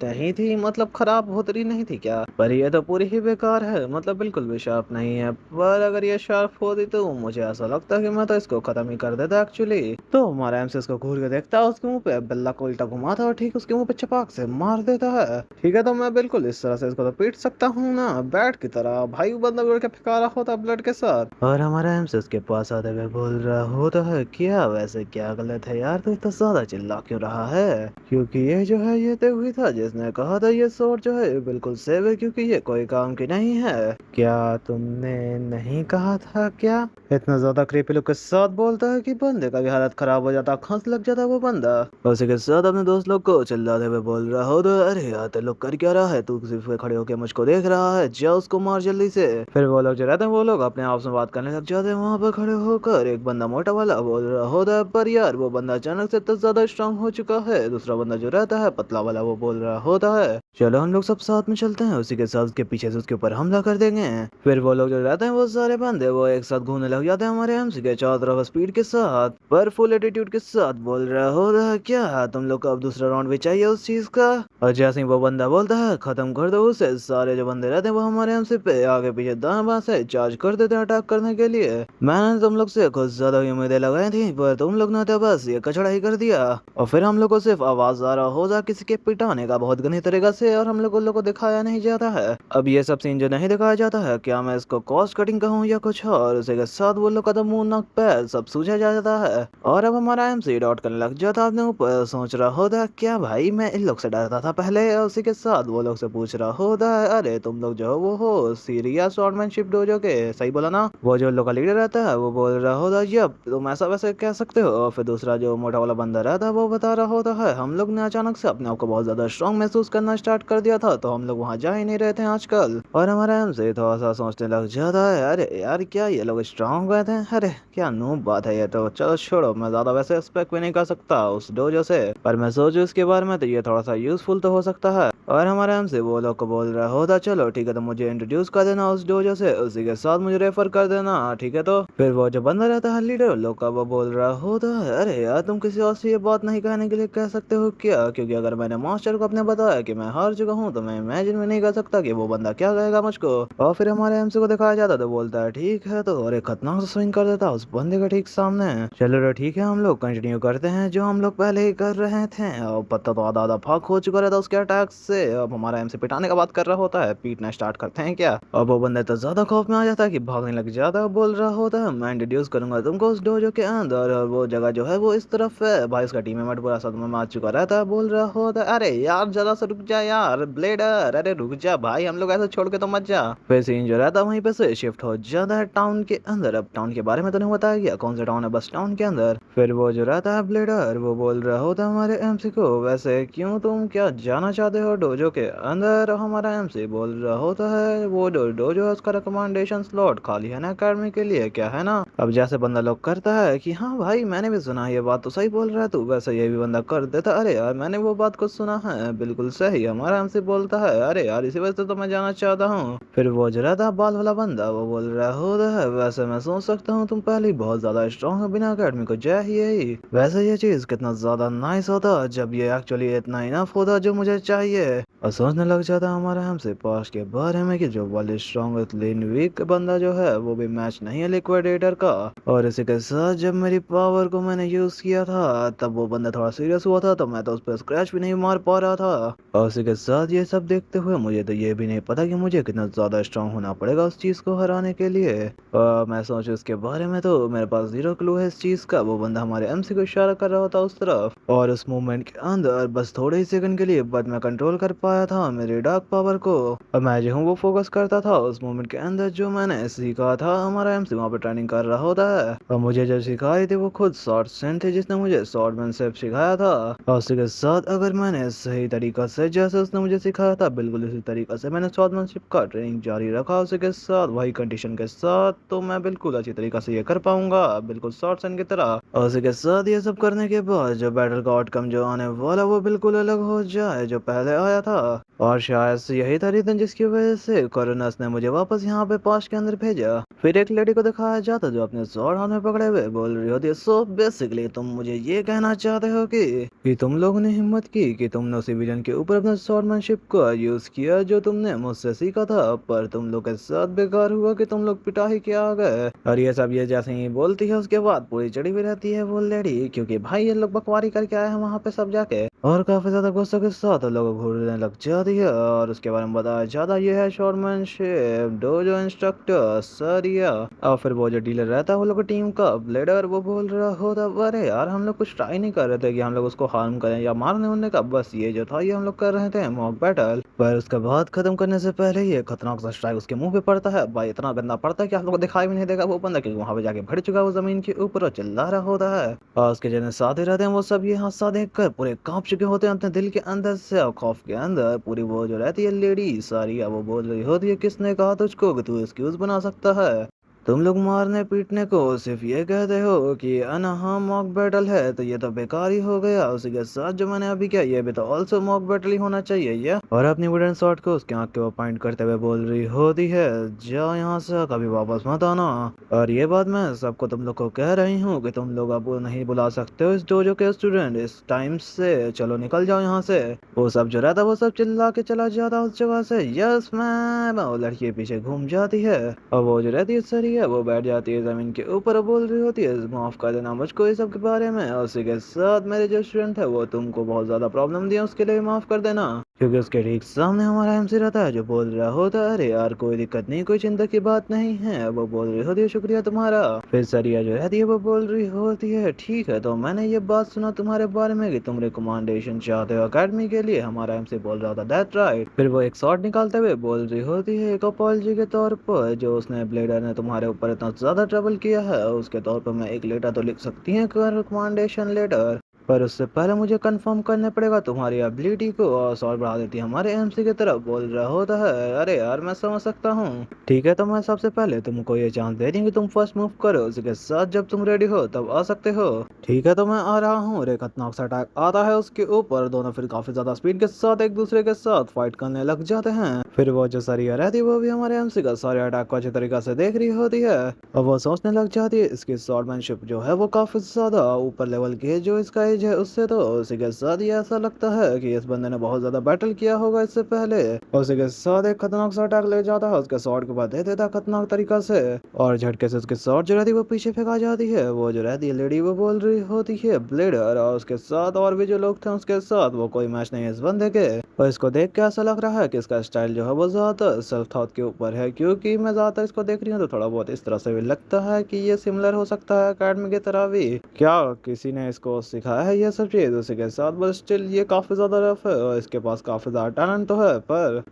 नहीं थी, मतलब खराब होती नहीं थी क्या, पर ये तो पूरी ही बेकार है, मतलब बिल्कुल भी शार्प नहीं है। पर अगर ये शार्प होती तो मुझे ऐसा लगता है कि मैं तो इसको खत्म ही कर देता एक्चुअली। तो हमारा एमसी इसको घूर के देखता है, उसके मुंह पे बल्ला को उल्टा घुमाता और ठीक उसके मुंह पे चपाक से मार देता है, ठीक है। तो मैं बिल्कुल इस तरह से इसको तो पीट सकता हूँ ना, बैट की तरह। भाई वो बंदा उड़ के फेंका रहा होता ब्लड के साथ, और हमारा एमसी उसके पास आते हुए बोल रहा होता है, क्या वैसे क्या गलत है यार, तो इतना ज्यादा चिल्ला क्यों रहा है, क्योंकि ये जो है ये तो हुई था जिसने कहा था ये शॉट जो है बिल्कुल सेफ है, क्योंकि ये कोई काम की नहीं है। क्या तुमने नहीं कहा था क्या? इतना ज्यादा क्रीपी लुक के साथ बोलता है कि बंदे का भी हालत खराब हो जाता, खांस लग जाता वो बंदा। उसी के साथ अपने दोस्त लोग को चिल्लाते हुए बोल रहा हो, तो अरे यार ते लोग कर क्या रहा है, तू सिर्फ खड़े होकर मुझको देख रहा है, जा उसको मार जल्दी से। फिर वो लोग जो रहते हैं वो लोग अपने आपस में बात करने लग जाते हैं वहां पर खड़े होकर। एक बंदा मोटा वाला बोल रहा होता है, पर यार वो बंदा अचानक से इतना ज्यादा स्ट्रांग हो चुका है। दूसरा बंदा जो रहता है पतला वाला, वो बोल रहा होता है, चलो हम लोग सब साथ में चलते हैं, उसी के साथ उसके पीछे से उसके ऊपर हमला कर देंगे। फिर वो लोग जो रहते हैं वो सारे बंदे वो एक साथ घूमने लग जाते हैं हमारे एमसी के चारों तरफ स्पीड के साथ, पर फुल एटीट्यूड के साथ बोल रहा होता है, क्या तुम लोग को अब दूसरा राउंड भी चाहिए उस चीज का? और जैसे ही वो बंदा बोलता है खत्म कर दो उसे, सारे जो बंदे रहते हैं वो हमारे एमसी पे आगे पीछे दाएं बाएं से चार्ज कर देते हैं अटैक करने के लिए। मैंने तुम लोग से कुछ ज्यादा ही उम्मीदें लगाई थी, पर तुम लोग ने तो बस ये कचड़ा ही कर दिया। और फिर हम लोग को सिर्फ आवाज आ रहा होगा किसी के पिटाने का बहुत गंदी तरीके से, और हम लोगों को दिखाया नहीं जाता है। अब ये सब सीन जो नहीं दिखाया जाता है, क्या मैं इसको कॉस्ट कटिंग कहूँ या कुछ और, उसी के साथ वो लोग का तो मुंह नाक पैर सब सूझा जाता है। और अब हमारा एमसी डॉट करने लग जाता अपने ऊपर, सोच रहा होता क्या भाई मैं इन लोग से डरता था पहले, और उसी के साथ वो लोग से पूछ रहा होता है, अरे तुम लोग जो वो हो सीरिया स्वॉर्डमैनशिप डोजो के, सही बोला ना? वो जो लोग का लीडर रहता है वो बोल रहा होता है, यप तुम ऐसा वैसे कह सकते हो। और फिर दूसरा जो मोटा वाला बंदा रहता है वो बता रहा होता है, हम लोग ने अचानक से अपने आप को बहुत ज्यादा स्ट्रांग महसूस करना स्टार्ट कर दिया था, तो हम लोग वहाँ जा ही नहीं रहे थे आजकल। और हमारा एमसी थोड़ा सा सोचने लग जाता है, अरे यार क्या ये लोग स्ट्रांग हुए थे, अरे क्या नूब बात है ये तो, चलो छोड़ो, मैं ज्यादा वैसे एक्सपेक्ट भी नहीं कर सकता उस डोजो से, पर मैं सोचूं इसके बारे में तो ये थोड़ा सा यूजफुल तो हो सकता है। और हमारे हमसे वो लोग को बोल रहा होता, चलो ठीक है तो मुझे इंट्रोड्यूस कर देना उस डोजो से, उसी के साथ मुझे रेफर कर देना, ठीक है। तो फिर वो जो बंदा रहता है लीडर लोग का, वो बोल रहा होता है, अरे यार तुम किसी और से ये बात नहीं कहने के लिए कह सकते हो क्या, क्योंकि अगर मैंने मास्टर को अपने बताया कि मैं हार चुका हूँ, तो मैं इमेजिन भी नहीं कर सकता कि वो बंदा क्या कहेगा मुझको। और फिर हमारे एमसी को दिखाया जाता तो बोलता है ठीक है, तो और एक खतरनाक सा स्विंग कर देता उस बंदे के ठीक सामने। चलो तो ठीक है, हम लोग कंटिन्यू करते हैं जो हम लोग पहले ही कर रहे थे। और पत्ता तो आधा आधा फाक हो चुका रहता उसके अटैक से। अब हमारा एमसी पिटाने का बात कर रहा होता है, पीटना स्टार्ट करते हैं क्या। अब वो बंदा तो ज्यादा खौफ में आ जाता है कि भागने लग जाता है, बोल रहा होता है, मैं इंट्रोड्यूस करूंगा तुमको उस डोजो के अंदर, और वो जगह जो है वो इस तरफ है। भाई उसका टीम मेंबर पूरा सदमे में आ चुका रहता है, बोल रहा होता है, अरे यार जरा सा रुक जा यार ब्लेडर, अरे रुक जा भाई, हम लोग ऐसे छोड़ के तो मत जा। फिर सीन जो रहता है वहीं पे से शिफ्ट हो जाता है टाउन के अंदर। अब टाउन के बारे में तो नहीं बताया गया कौन सा टाउन है, बस टाउन के अंदर। फिर वो जो रहता है ब्लेडर, वो बोल रहा होता है हमारे एमसी को, वैसे क्यों तुम क्या जाना चाहते हो डोजो के अंदर? हमारा एमसी बोल रहा होता है, वो डोजो है उसका रिकमेंडेशन स्लॉट खाली है ना अकेडमी के लिए, क्या है ना। अब जैसे बंदा लोग करता है कि हाँ भाई मैंने भी सुना ये बात तो सही बोल रहा है तू, वैसे ये भी बंदा कर देता, अरे यार मैंने वो बात को सुना है बिल्कुल सही। हमारा एमसी बोलता है, अरे यार इसी वजह से तो मैं जाना चाहता हूँ। फिर वो जो रहता है बाल वाला बंदा, वो बोल रहा होता है, वैसे मैं सोच सकता हूँ तुम पहले ही बहुत ज्यादा स्ट्रॉन्ग हो, बिना अकेडमी को चाहिए ही। वैसे ये चीज कितना ज्यादा नाइस होता जब ये एक्चुअली इतना इनफ होता जो मुझे चाहिए। और सोचने लग जाता हमारा हमसे पास के बारे में कि जो वाले स्ट्रॉन्ग लेन वीक बंदा जो है वो भी मैच नहीं है लिक्विडेटर का। और इसी के साथ जब मेरी पावर को मैंने यूज किया था तब वो बंदा थोड़ा सीरियस हुआ था, तो मैं तो उस पर स्क्रैच भी नहीं मार पा रहा था। और उसी के साथ ये सब देखते हुए मुझे तो ये भी नहीं पता कि मुझे कितना ज्यादा स्ट्रांग होना पड़ेगा उस चीज को हराने के लिए। मैं सोचू इसके बारे में तो मेरे पास जीरो क्लू है इस चीज का। वो बंदा हमारे एमसी को इशारा कर रहा था उस तरफ, और उस मूवमेंट के अंदर बस थोड़े ही सेकंड के लिए बट मैं कंट्रोल कर पा पाया था मेरे डार्क पावर को, और मैं जो हूँ वो फोकस करता था उस मोमेंट के अंदर जो मैंने सीखा था। हमारा एमसी वहाँ पे ट्रेनिंग कर रहा होता है, और मुझे जो सिखाई थी वो खुद स्वॉर्डसमैन थे जिसने मुझे स्वॉर्डमैनशिप सिखाया था। और उसी के साथ अगर मैंने सही तरीका से जैसे उसने मुझे सिखाया था बिल्कुल उसी तरीका से मैंने स्वॉर्डमैनशिप का ट्रेनिंग जारी रखा उसी के साथ वही कंडीशन के साथ, तो मैं बिल्कुल अच्छी तरीका से ये कर पाऊंगा बिल्कुल स्वॉर्डसन की तरह। और उसी के साथ ये सब करने के बाद जो बैटल का आउटकम जो आने वाला वो बिल्कुल अलग हो जाए जो पहले आया था। और शायद से यही था रीजन जिसकी वजह से कोरोनस ने मुझे वापस यहाँ पे पास्ट के अंदर भेजा। फिर एक लेडी को दिखाया जाता जो अपने स्वॉर्ड हाथ में पकड़े हुए बोल रही होती है, सो बेसिकली तुम मुझे ये कहना चाहते हो कि तुम लोगों ने हिम्मत की कि तुमने उसी विजन के ऊपर अपने स्वॉर्डमैनशिप का यूज किया जो तुमने मुझसे सीखा था, पर तुम लोग के साथ बेकार हुआ कि तुम लोग पिटा ही के आ गए। और ये सब ये जैसे ही बोलती है उसके बाद पूरी चढ़ी हुई रहती है वो लेडी, क्योंकि भाई ये लोग बकवारी करके आए हैं वहाँ पे सब जाके, और काफी ज्यादा गुस्से के साथ लोग घूरने लग जाती है। और उसके बारे में बताया जाता ये है शॉर्टमैनशिप डोजो इंस्ट्रक्टर सरिया। और फिर वो जो डीलर रहता है वो लोग टीम का ब्लेडर वो बोल रहा होता, अरे यार हम लोग कुछ ट्राई नहीं कर रहे थे कि हम लोग उसको हार्म करें या मारने उनने का, बस ये जो था ये हम लोग कर रहे थे मॉक बैटल। पर उसके बाद खत्म करने से पहले ये खतरनाक सा स्ट्राइक उसके मुंह पे पड़ता है। भाई इतना गंदा पड़ता है कि आप लोग को दिखाई भी नहीं देगा वो बंदा, क्योंकि वहां पे जाके भिड़ चुका है वो जमीन के ऊपर और चिल्ला रहा होता है। और उसके जितने साथी रहते हैं वो सब ये हादसा देखकर पूरे कांप चुके होते हैं अपने दिल के अंदर से, और खौफ के अंदर पूरी वो जो रहती है लेडी सारिया वो बोल रही होती है, किसने कहा तुझको कि तू एक्सक्यूज बना सकता है? तुम लोग मारने पीटने को सिर्फ ये कहते हो कि अनहा मॉक बैटल है, तो ये तो बेकार ही हो गया। उसी के साथ जो मैंने अभी किया ये भी तो ऑल्सो मॉक बैटल ही होना चाहिए ये। और अपनी वुडन शॉट को उसके आंख के वो पॉइंट करते हुए बोल रही होती है, जाओ यहाँ से कभी वापस मत आना। और ये बात मैं सबको तुम लोग को कह रही हूँ कि तुम लोग अब नहीं बुला सकते हो इस डोजो के स्टूडेंट इस टाइम से, चलो निकल जाओ यहाँ से। वो सब जो रहता वो सब चिल्ला के चला जाता उस जगह से, यस मैम। और लड़की पीछे घूम जाती है, और वो जो रहती है है वो बैठ जाती है जमीन के ऊपर और बोल रही होती है, माफ कर देना मुझको इस सब के बारे में, और उसी के साथ मेरे जो स्टूडेंट है वो तुमको बहुत ज्यादा प्रॉब्लम दिया उसके लिए माफ कर देना। क्योंकि उसके ठीक सामने हमारा एमसी रहता है जो बोल रहा होता है, अरे यार कोई दिक्कत नहीं कोई चिंता की बात नहीं है। वो बोल रही होती है, शुक्रिया तुम्हारा। फिर सरिया जो रहती है वो बोल रही होती है, ठीक है तो मैंने ये बात सुना तुम्हारे बारे में कि तुम रिकमेंडेशन चाहते हो अकेडमी के लिए। हमारा एमसी बोल रहा था दैट राइट। फिर वो एक शॉट निकालते हुए बोल रही होती है, एक अपॉलजी के तौर पर जो उसने ब्लेडर ने तुम्हारे ऊपर इतना ज्यादा ट्रबल किया है उसके तौर पर मैं एक लेटर तो लिख सकती है रिकमेंडेशन लेटर, पर उससे पहले मुझे कंफर्म करना पड़ेगा तुम्हारी एबिलिटी को। और सॉल्व बढ़ा देती है हमारे एमसी की तरफ बोल रहा होता है, अरे यार मैं समझ सकता हूँ, ठीक है तो मैं सबसे पहले तुमको ये चांस दे दी कि तुम फर्स्ट मूव करो, उसके साथ जब तुम रेडी हो तब आ सकते हो। ठीक है तो मैं आ रहा हूँ। एक खतरनाक सा अटैक आता है उसके ऊपर, दोनों फिर काफी ज्यादा स्पीड के साथ एक दूसरे के साथ फाइट करने लग जाते हैं। फिर वो जो सरिया रहती है वो भी हमारे एमसी का सारे अटैक को अच्छी तरीके से देख रही होती है, और वो सोचने लग जाती है इसकी स्वॉर्डमैनशिप जो है वो काफी ज्यादा ऊपर लेवल की है जो इसका एज है उससे, तो उसी के साथ ये ऐसा लगता है कि इस बंदे ने बहुत ज्यादा बैटल किया होगा इससे पहले। उसी के साथ एक खतरनाक सा अटैक ले जाता है उसके शॉट के बाद दे देता है खतरनाक तरीका से, और झटके से उसके शॉट जो रहती है वो पीछे फेंका जाती है। वो जो रहती है लेडी वो बोल रही होती है ब्लेडर, और उसके साथ और भी जो लोग थे उसके साथ वो कोई मैच नहीं है इस बंदे के। और इसको देख के ऐसा लग रहा है कि इसका स्टाइल जो है वो ज्यादातर सेल्फ थॉट के ऊपर है, क्योंकि मैं ज्यादातर इसको देख रही हूँ तो थोड़ा बहुत इस तरह से भी लगता है कि ये सिमिलर हो सकता है अकेडमी की तरह भी। क्या किसी ने इसको सिखाया है ये सब चीज उसी के साथ, बट स्टिल ये काफी ज्यादा रफ है और इसके पास काफी ज्यादा टैलेंट तो है,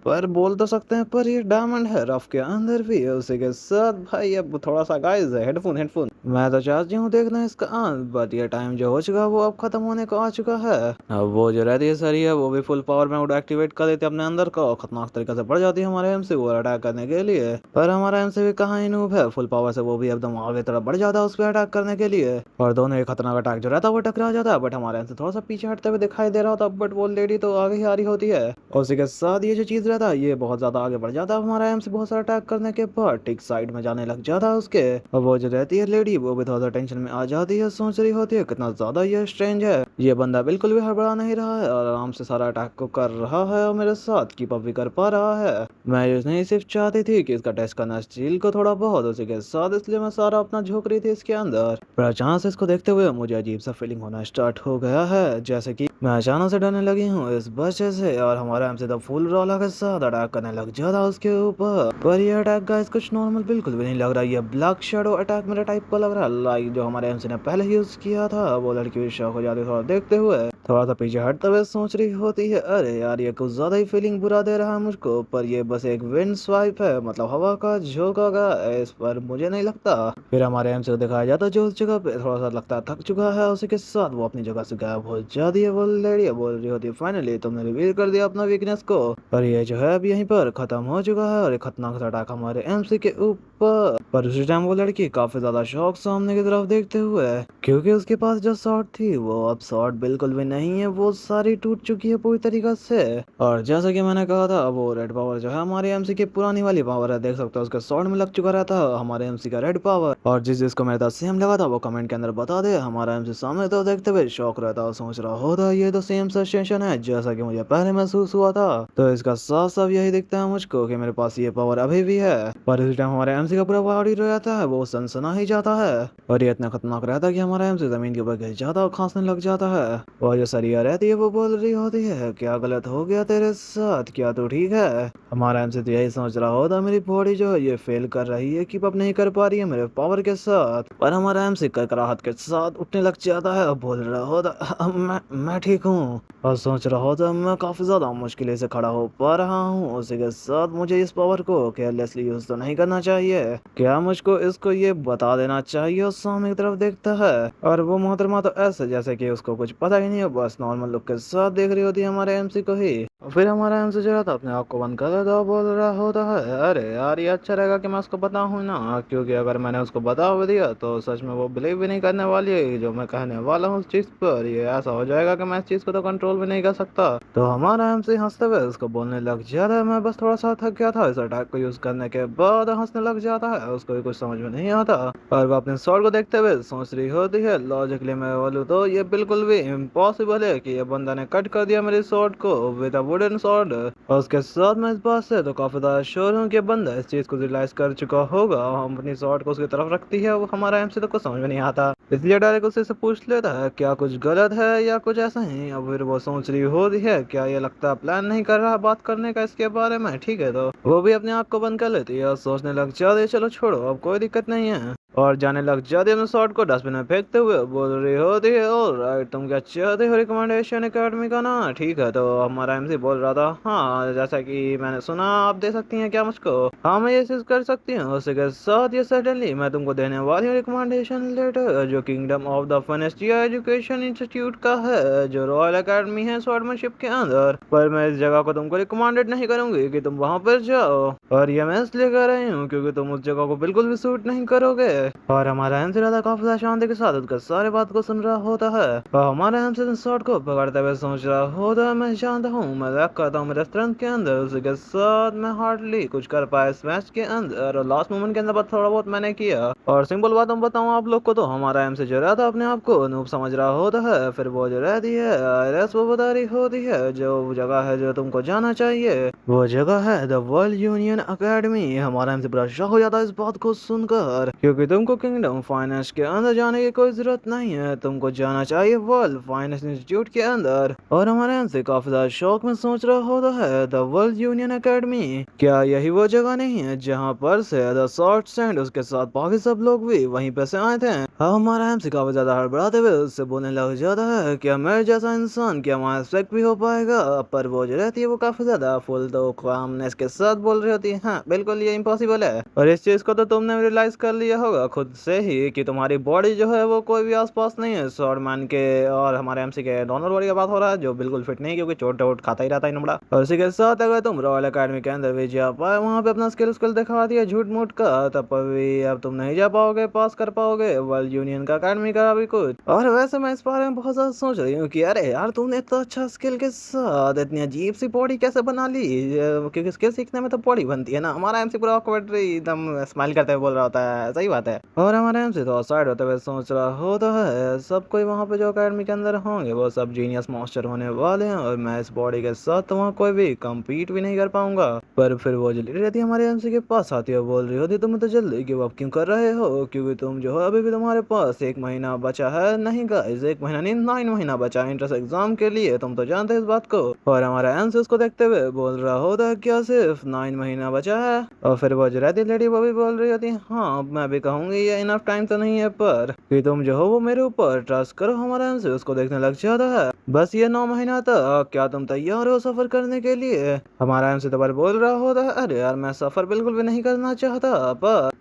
पर बोल तो सकते हैं पर ये डायमंड है रफ के अंदर भी। उसी के साथ भाई अब थोड़ा सा गाइस है हेडफोन हेडफोन मैं तो चाहती हूँ देखना इसका अंत, बट ये टाइम जो हो चुका वो अब खत्म होने को आ चुका है। अब वो जो रहती है सही है वो भी फुल पावर में उड एक्टिवेट कर देती है अपने अंदर का, और खतरनाक तरीके से बढ़ जाती है हमारे एमसी को अटैक करने के लिए। पर हमारा एमसी भी कहाँ ही नूब है, फुल पावर से वो भी एकदम आगे तरफ बढ़ जाता है उस पर अटैक करने के लिए, और दोनों एक खतरनाक अटैक जो रहता है वो टकरा जाता है। बट हमारे एमसी थोड़ा सा पीछे हटते हुए दिखाई दे रहा होता, बट वो लेडी तो आगे ही आ रही होती है, और उसी के साथ ये जो चीज रहता है ये बहुत ज्यादा आगे बढ़ जाता है। हमारा एमसी बहुत सारा अटैक करने के बाद ठीक साइड में जाने लग जाता है उसके, और वो जो रहती है लेडी वो भी थोड़ा सा टेंशन में आ जाती है, सोच रही होती है कितना ज्यादा ये स्ट्रेंज है, ये बंदा बिल्कुल भी हड़बड़ा नहीं रहा है और आराम से सारा अटैक को कर रहा है और मेरे साथ कीप अप भी कर पा रहा है। मैं ये नहीं सिर्फ चाहती थी कि इसका टेस्ट करना स्टील को थोड़ा बहुत उसी के साथ, इसलिए मैं सारा अपना झोंक रही थी इसके अंदर, पर अचानक से इसको देखते हुए मुझे अजीब सा फीलिंग होना स्टार्ट हो गया है, जैसे कि मैं अचानक से डरने लगी हूँ इस बच्चे से और हमारा एमसी द फूल रोला के साथ अटैक करने लग जाता उसके ऊपर। पर ये अटैक गाइस कुछ नॉर्मल बिल्कुल भी नहीं लग रहा। ये ब्लैक शैडो अटैक मेरे टाइप का लग रहा है, लाइक जो हमारे एमसी ने पहले यूज किया था। वो लड़की भी शौक हो जाती थोड़ा देखते हुए, थोड़ा सा पीछे हटते हुए सोच रही होती है, अरे यार ये कुछ ज्यादा ही फीलिंग बुरा दे रहा है मुझको। पर ये बस एक विंड स्वाइप है, मतलब हवा का झोंका का, इस पर मुझे नहीं लगता। फिर हमारे एमसी को दिखाया जाता है जो उस जगह पे थोड़ा सा लगता है थक चुका है, उसी के साथ वो अपनी जगह से गायब हो जाती है। वो लेडी बोल रही होती है, फाइनली तुमने रिवील कर दिया अपना वीकनेस को, और ये जो है अब यहीं पर खत्म हो चुका है। और एक खतरनाक सा अटैक हमारे एमसी के ऊपर। पर उसी टाइम वो लड़की काफी ज्यादा शौक सामने की तरफ देखते हुए, क्योंकि उसके पास जो शॉट थी वो अब शॉट बिल्कुल भी नहीं है, वो सारी टूट चुकी है पूरी तरीके से। और जैसा कि मैंने कहा था, वो रेड पावर जो है हमारे एमसी की पुरानी वाली पावर है, देख सकते हो उसके शॉट में लग चुका रहता है हमारे एमसी का रेड पावर। और जिसको मेरे साथ सेम लगा था वो कमेंट के अंदर बता दे। हमारा एमसी सामने तो देखते हुए शौक रहता और सोच रहा होता ये तो सेम सिचुएशन है जैसा कि मुझे पहले महसूस हुआ था। तो इसका साफ साफ यही दिखता है मुझको कि मेरे पास ये पावर अभी भी है। पर इस टाइम हमारे एमसी का पूरा बॉडी रहता है, वो सनसना ही जाता है। और ये इतना खतरनाक रहता है कि हमारा एमसी जमीन के ऊपर गिर जाता और खांसने लग जाता है। और जो सरिया रहती है वो बोल रही होती है, क्या गलत हो गया तेरे साथ, क्या तू ठीक है। हमारा एमसी तो यही सोच रहा होता, मेरी बॉडी जो है ये फेल कर रही है, कीप अप नहीं कर पा रही है मेरे पावर के साथ। पर हमारा एमसी कराहत के साथ उठने लग जाता है और बोल रहा होता, मैं ठीक हूँ। और सोच रहा होता मैं काफी ज्यादा मुश्किल से खड़ा हो पा रहा हूँ। उसी के साथ मुझे इस पावर को केयरलेसली यूज तो नहीं करना चाहिए, क्या मुझको इसको ये बता देना चाहिए। उस सामने की तरफ देखता है और वो मोहतरमा तो ऐसे जैसे कि उसको कुछ पता ही नहीं है, बस नॉर्मल लुक के साथ देख रही होती है हमारे एमसी को ही। और फिर हमारा एमसी जो रहता अपने आप को बंद कर देता और बोल रहा होता है, अरे यार ये अच्छा रहेगा कि मैं उसको बताऊं ना, क्योंकि अगर मैंने उसको बता भी दिया तो सच में वो बिलीव भी नहीं करने वाली है जो मैं कहने वाला हूँ उस चीज पर। ये ऐसा हो जाएगा कि मैं इस चीज को तो कंट्रोल भी नहीं कर सकता। तो हमारा एमसी हंसते हुए उसको बोलने लग जाता है, मैं बस थोड़ा सा थक गया था। इस अटैक को यूज करने के बाद हंसने लग जाता है, उसको भी कुछ समझ में नहीं आता। और वो अपने स्वord को देखते हुए सोच रही होती है, लॉजिकली मैं बोलूँ तो ये बिल्कुल भी इम्पॉसिबल है कि ये बंदा ने कट कर दिया मेरे स्वord को विद अ वुडन स्वord। और उसके साथ मैं इस बात से तो काफी ज्यादा श्योर हूँ कि बंदा इस चीज को रियलाइज कर चुका होगा। हम अपनी स्वord को उसकी तरफ रखती है, वो हमारा एमसी तो कुछ समझ में नहीं आता, इसलिए डायरेक्ट उससे से पूछ लेता है क्या कुछ गलत है या कुछ ऐसा ही। अब फिर वो सोच रही होती है, क्या ये लगता है प्लान नहीं कर रहा बात करने का इसके बारे में, ठीक है। तो वो भी अपने आप को बंद कर लेती है और सोचने लग जाती है, चलो छोड़ो अब कोई दिक्कत नहीं है। और जाने लग जाती है अपने शॉट को डस्टबिन में फेंकते हुए, बोल रही होती है, ऑलराइट तुम क्या चाहते हो रिकमेंडेशन एकेडमी का ना, ठीक है। तो हमारा एमसी बोल रहा था, हाँ जैसा कि मैंने सुना आप दे सकती हैं क्या मुझको। हाँ मैं ये चीज कर सकती हूँ, उसी के साथ ये सर्टेनली मैं तुमको देने वाली हूँ रिकमेंडेशन लेटर, जो kingdom of the Fenestia education institute का है, जो रॉयल अकेडमी है स्वॉर्डमैनशिप के अंदर। पर मैं इस जगह को तुमको रिकमेंडेड नहीं करूंगी कि तुम वहां पर जाओ, और ये मैं इसलिए कर रही हूँ क्योंकि तुम उस जगह को बिल्कुल भी सूट नहीं करोगे। और हमारा एमसी राधा काफी ज्यादा शांति के साथ उसका सारे बात को सुन रहा होता है। और हमारा एमसी शॉट को पकड़ते हुए सोच रहा होता है, मैं जानता हूँ मैं लैक करता हूँ मेरे स्ट्रेंथ के अंदर, उसी के साथ मैं हार्डली कुछ कर पाया इस मैच के अंदर, और लास्ट मोमेंट के अंदर बस थोड़ा बहुत मैंने किया। और सिंपल बात हम बताऊँ आप लोग को, तो हमारा एमसी जो रहता अपने आप को नूब समझ रहा होता है। फिर वो जो रहती है आईएलएस, वो बता रही होती है जो जगह है जो तुमको जाना चाहिए, वो जगह है द वर्ल्ड यूनियन अकेडमी। हमारा एमसी बड़ा शॉक हो जाता है इस बात को सुनकर, क्योंकि तुमको किंगडम फाइनेंस के अंदर जाने की कोई जरूरत नहीं है, तुमको जाना चाहिए वर्ल्ड फाइनेंस इंस्टीट्यूट के अंदर। और हमारे एमसी काफी ज्यादा शौक में सोच रहा होता है, द वर्ल्ड यूनियन अकेडमी, क्या यही वो जगह नहीं है जहाँ पर से द शॉर्ट्स एंड उसके साथ बाकी सब लोग भी वहीं पे से आए थे। हमारा एमसी काफी ज्यादा हड़बड़ाते हुए उससे बोलने लग जाता है, क्या मेरे जैसा इंसान क्या वहाँ एक्सपेक्ट भी हो पाएगा। पर वो जो रहती है वो काफी ज्यादा फुल तो कामनेस के साथ बोल रही होती है, हाँ बिल्कुल ये इम्पॉसिबल है। और इस चीज को तो तुमने रियलाइज कर लिया होगा खुद से ही कि तुम्हारी बॉडी जो है वो कोई भी आसपास नहीं है स्वॉर्डमैन के और हमारे एमसी के दोनों बॉडी का बात हो रहा है, जो बिल्कुल फिट नहीं, क्योंकि चोट वोट खाता ही रहता है नुबड़ा। और इसी के साथ अगर तुम रॉयल अकेडमी के अंदर भी जा पाए, वहाँ पे अपना स्किल स्किल दिखा दिया झूठ मूठ का, तब पर भी अब तुम नहीं जा पाओगे, पास कर पाओगे वर्ल्ड यूनियन का अकेडमी का भी कुछ। और वैसे मैं इस बारे में बहुत ज्यादा सोच रही हूँ कि अरे यार तुमने इतना अच्छा स्किल के साथ इतनी अजीब सी बॉडी कैसे बना ली, क्योंकि स्किल सीखने में तो बॉडी बनती है ना। हमारा एमसी पूरा awkward एकदम स्माइल करते हुए बोल रहा होता है, सही बात है। है। और हमारे एमसी तो साइड होते हुए सोच रहा होता है सब कोई वहाँ पे जो अकेडमी के अंदर होंगे वो सब जीनियस मास्टर होने वाले हैं और मैं इस बॉडी के साथ तो वहाँ कोई भी कम्पीट भी नहीं कर पाऊंगा। पर फिर वो जो लेडी रहती है हमारे एमसी के पास आती है, बोल रही होती तुम तो जल्दी गिव अप क्यों कर रहे हो, क्योंकि तुम जो है अभी भी तुम्हारे पास 1 महीना बचा है। नहीं गाइस, 1 महीना नहीं 9 महीना बचा है इंट्रेंस एग्जाम के लिए, तुम तो जानते हो इस बात को। और हमारा एमसी उसको देखते हुए बोल रहा होता है क्या सिर्फ 9 महीना बचा है। और फिर वो जो रहती लेडी वो भी बोल रही होती है हाँ मैं भी कहूंगी ये इनफ टाइम तो नहीं है, पर कि तुम जो हो वो मेरे ऊपर ट्रस्ट करो। हमारा एमसी उसको देखने लग जाता है, बस ये 9 महीना तक क्या तुम तैयार हो सफर करने के लिए। हमारा एमसी तो पर बोल रहा होता है अरे यार मैं सफर बिल्कुल भी नहीं करना चाहता,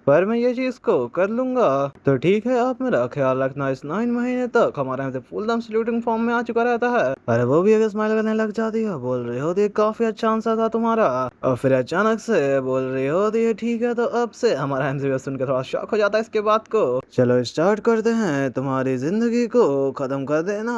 पर मैं ये चीज को कर लूंगा। तो ठीक है आप मेरा ख्याल रखना। इस 9 महीने तक हमारा एमसी फुल दम सल्यूटिंग फॉर्म में आ चुका रहता है। अरे वो भी अगर स्माइल करने लग जाती है, बोल रही होती है काफी अच्छा आंसर था तुम्हारा। और फिर अचानक से बोल रही होती है ठीक है तो अब से हमारा एमसी सुन के थोड़ा शॉक हो जाता है इसके बात को। चलो स्टार्ट करते हैं, तुम्हारी जिंदगी को खत्म कर देना।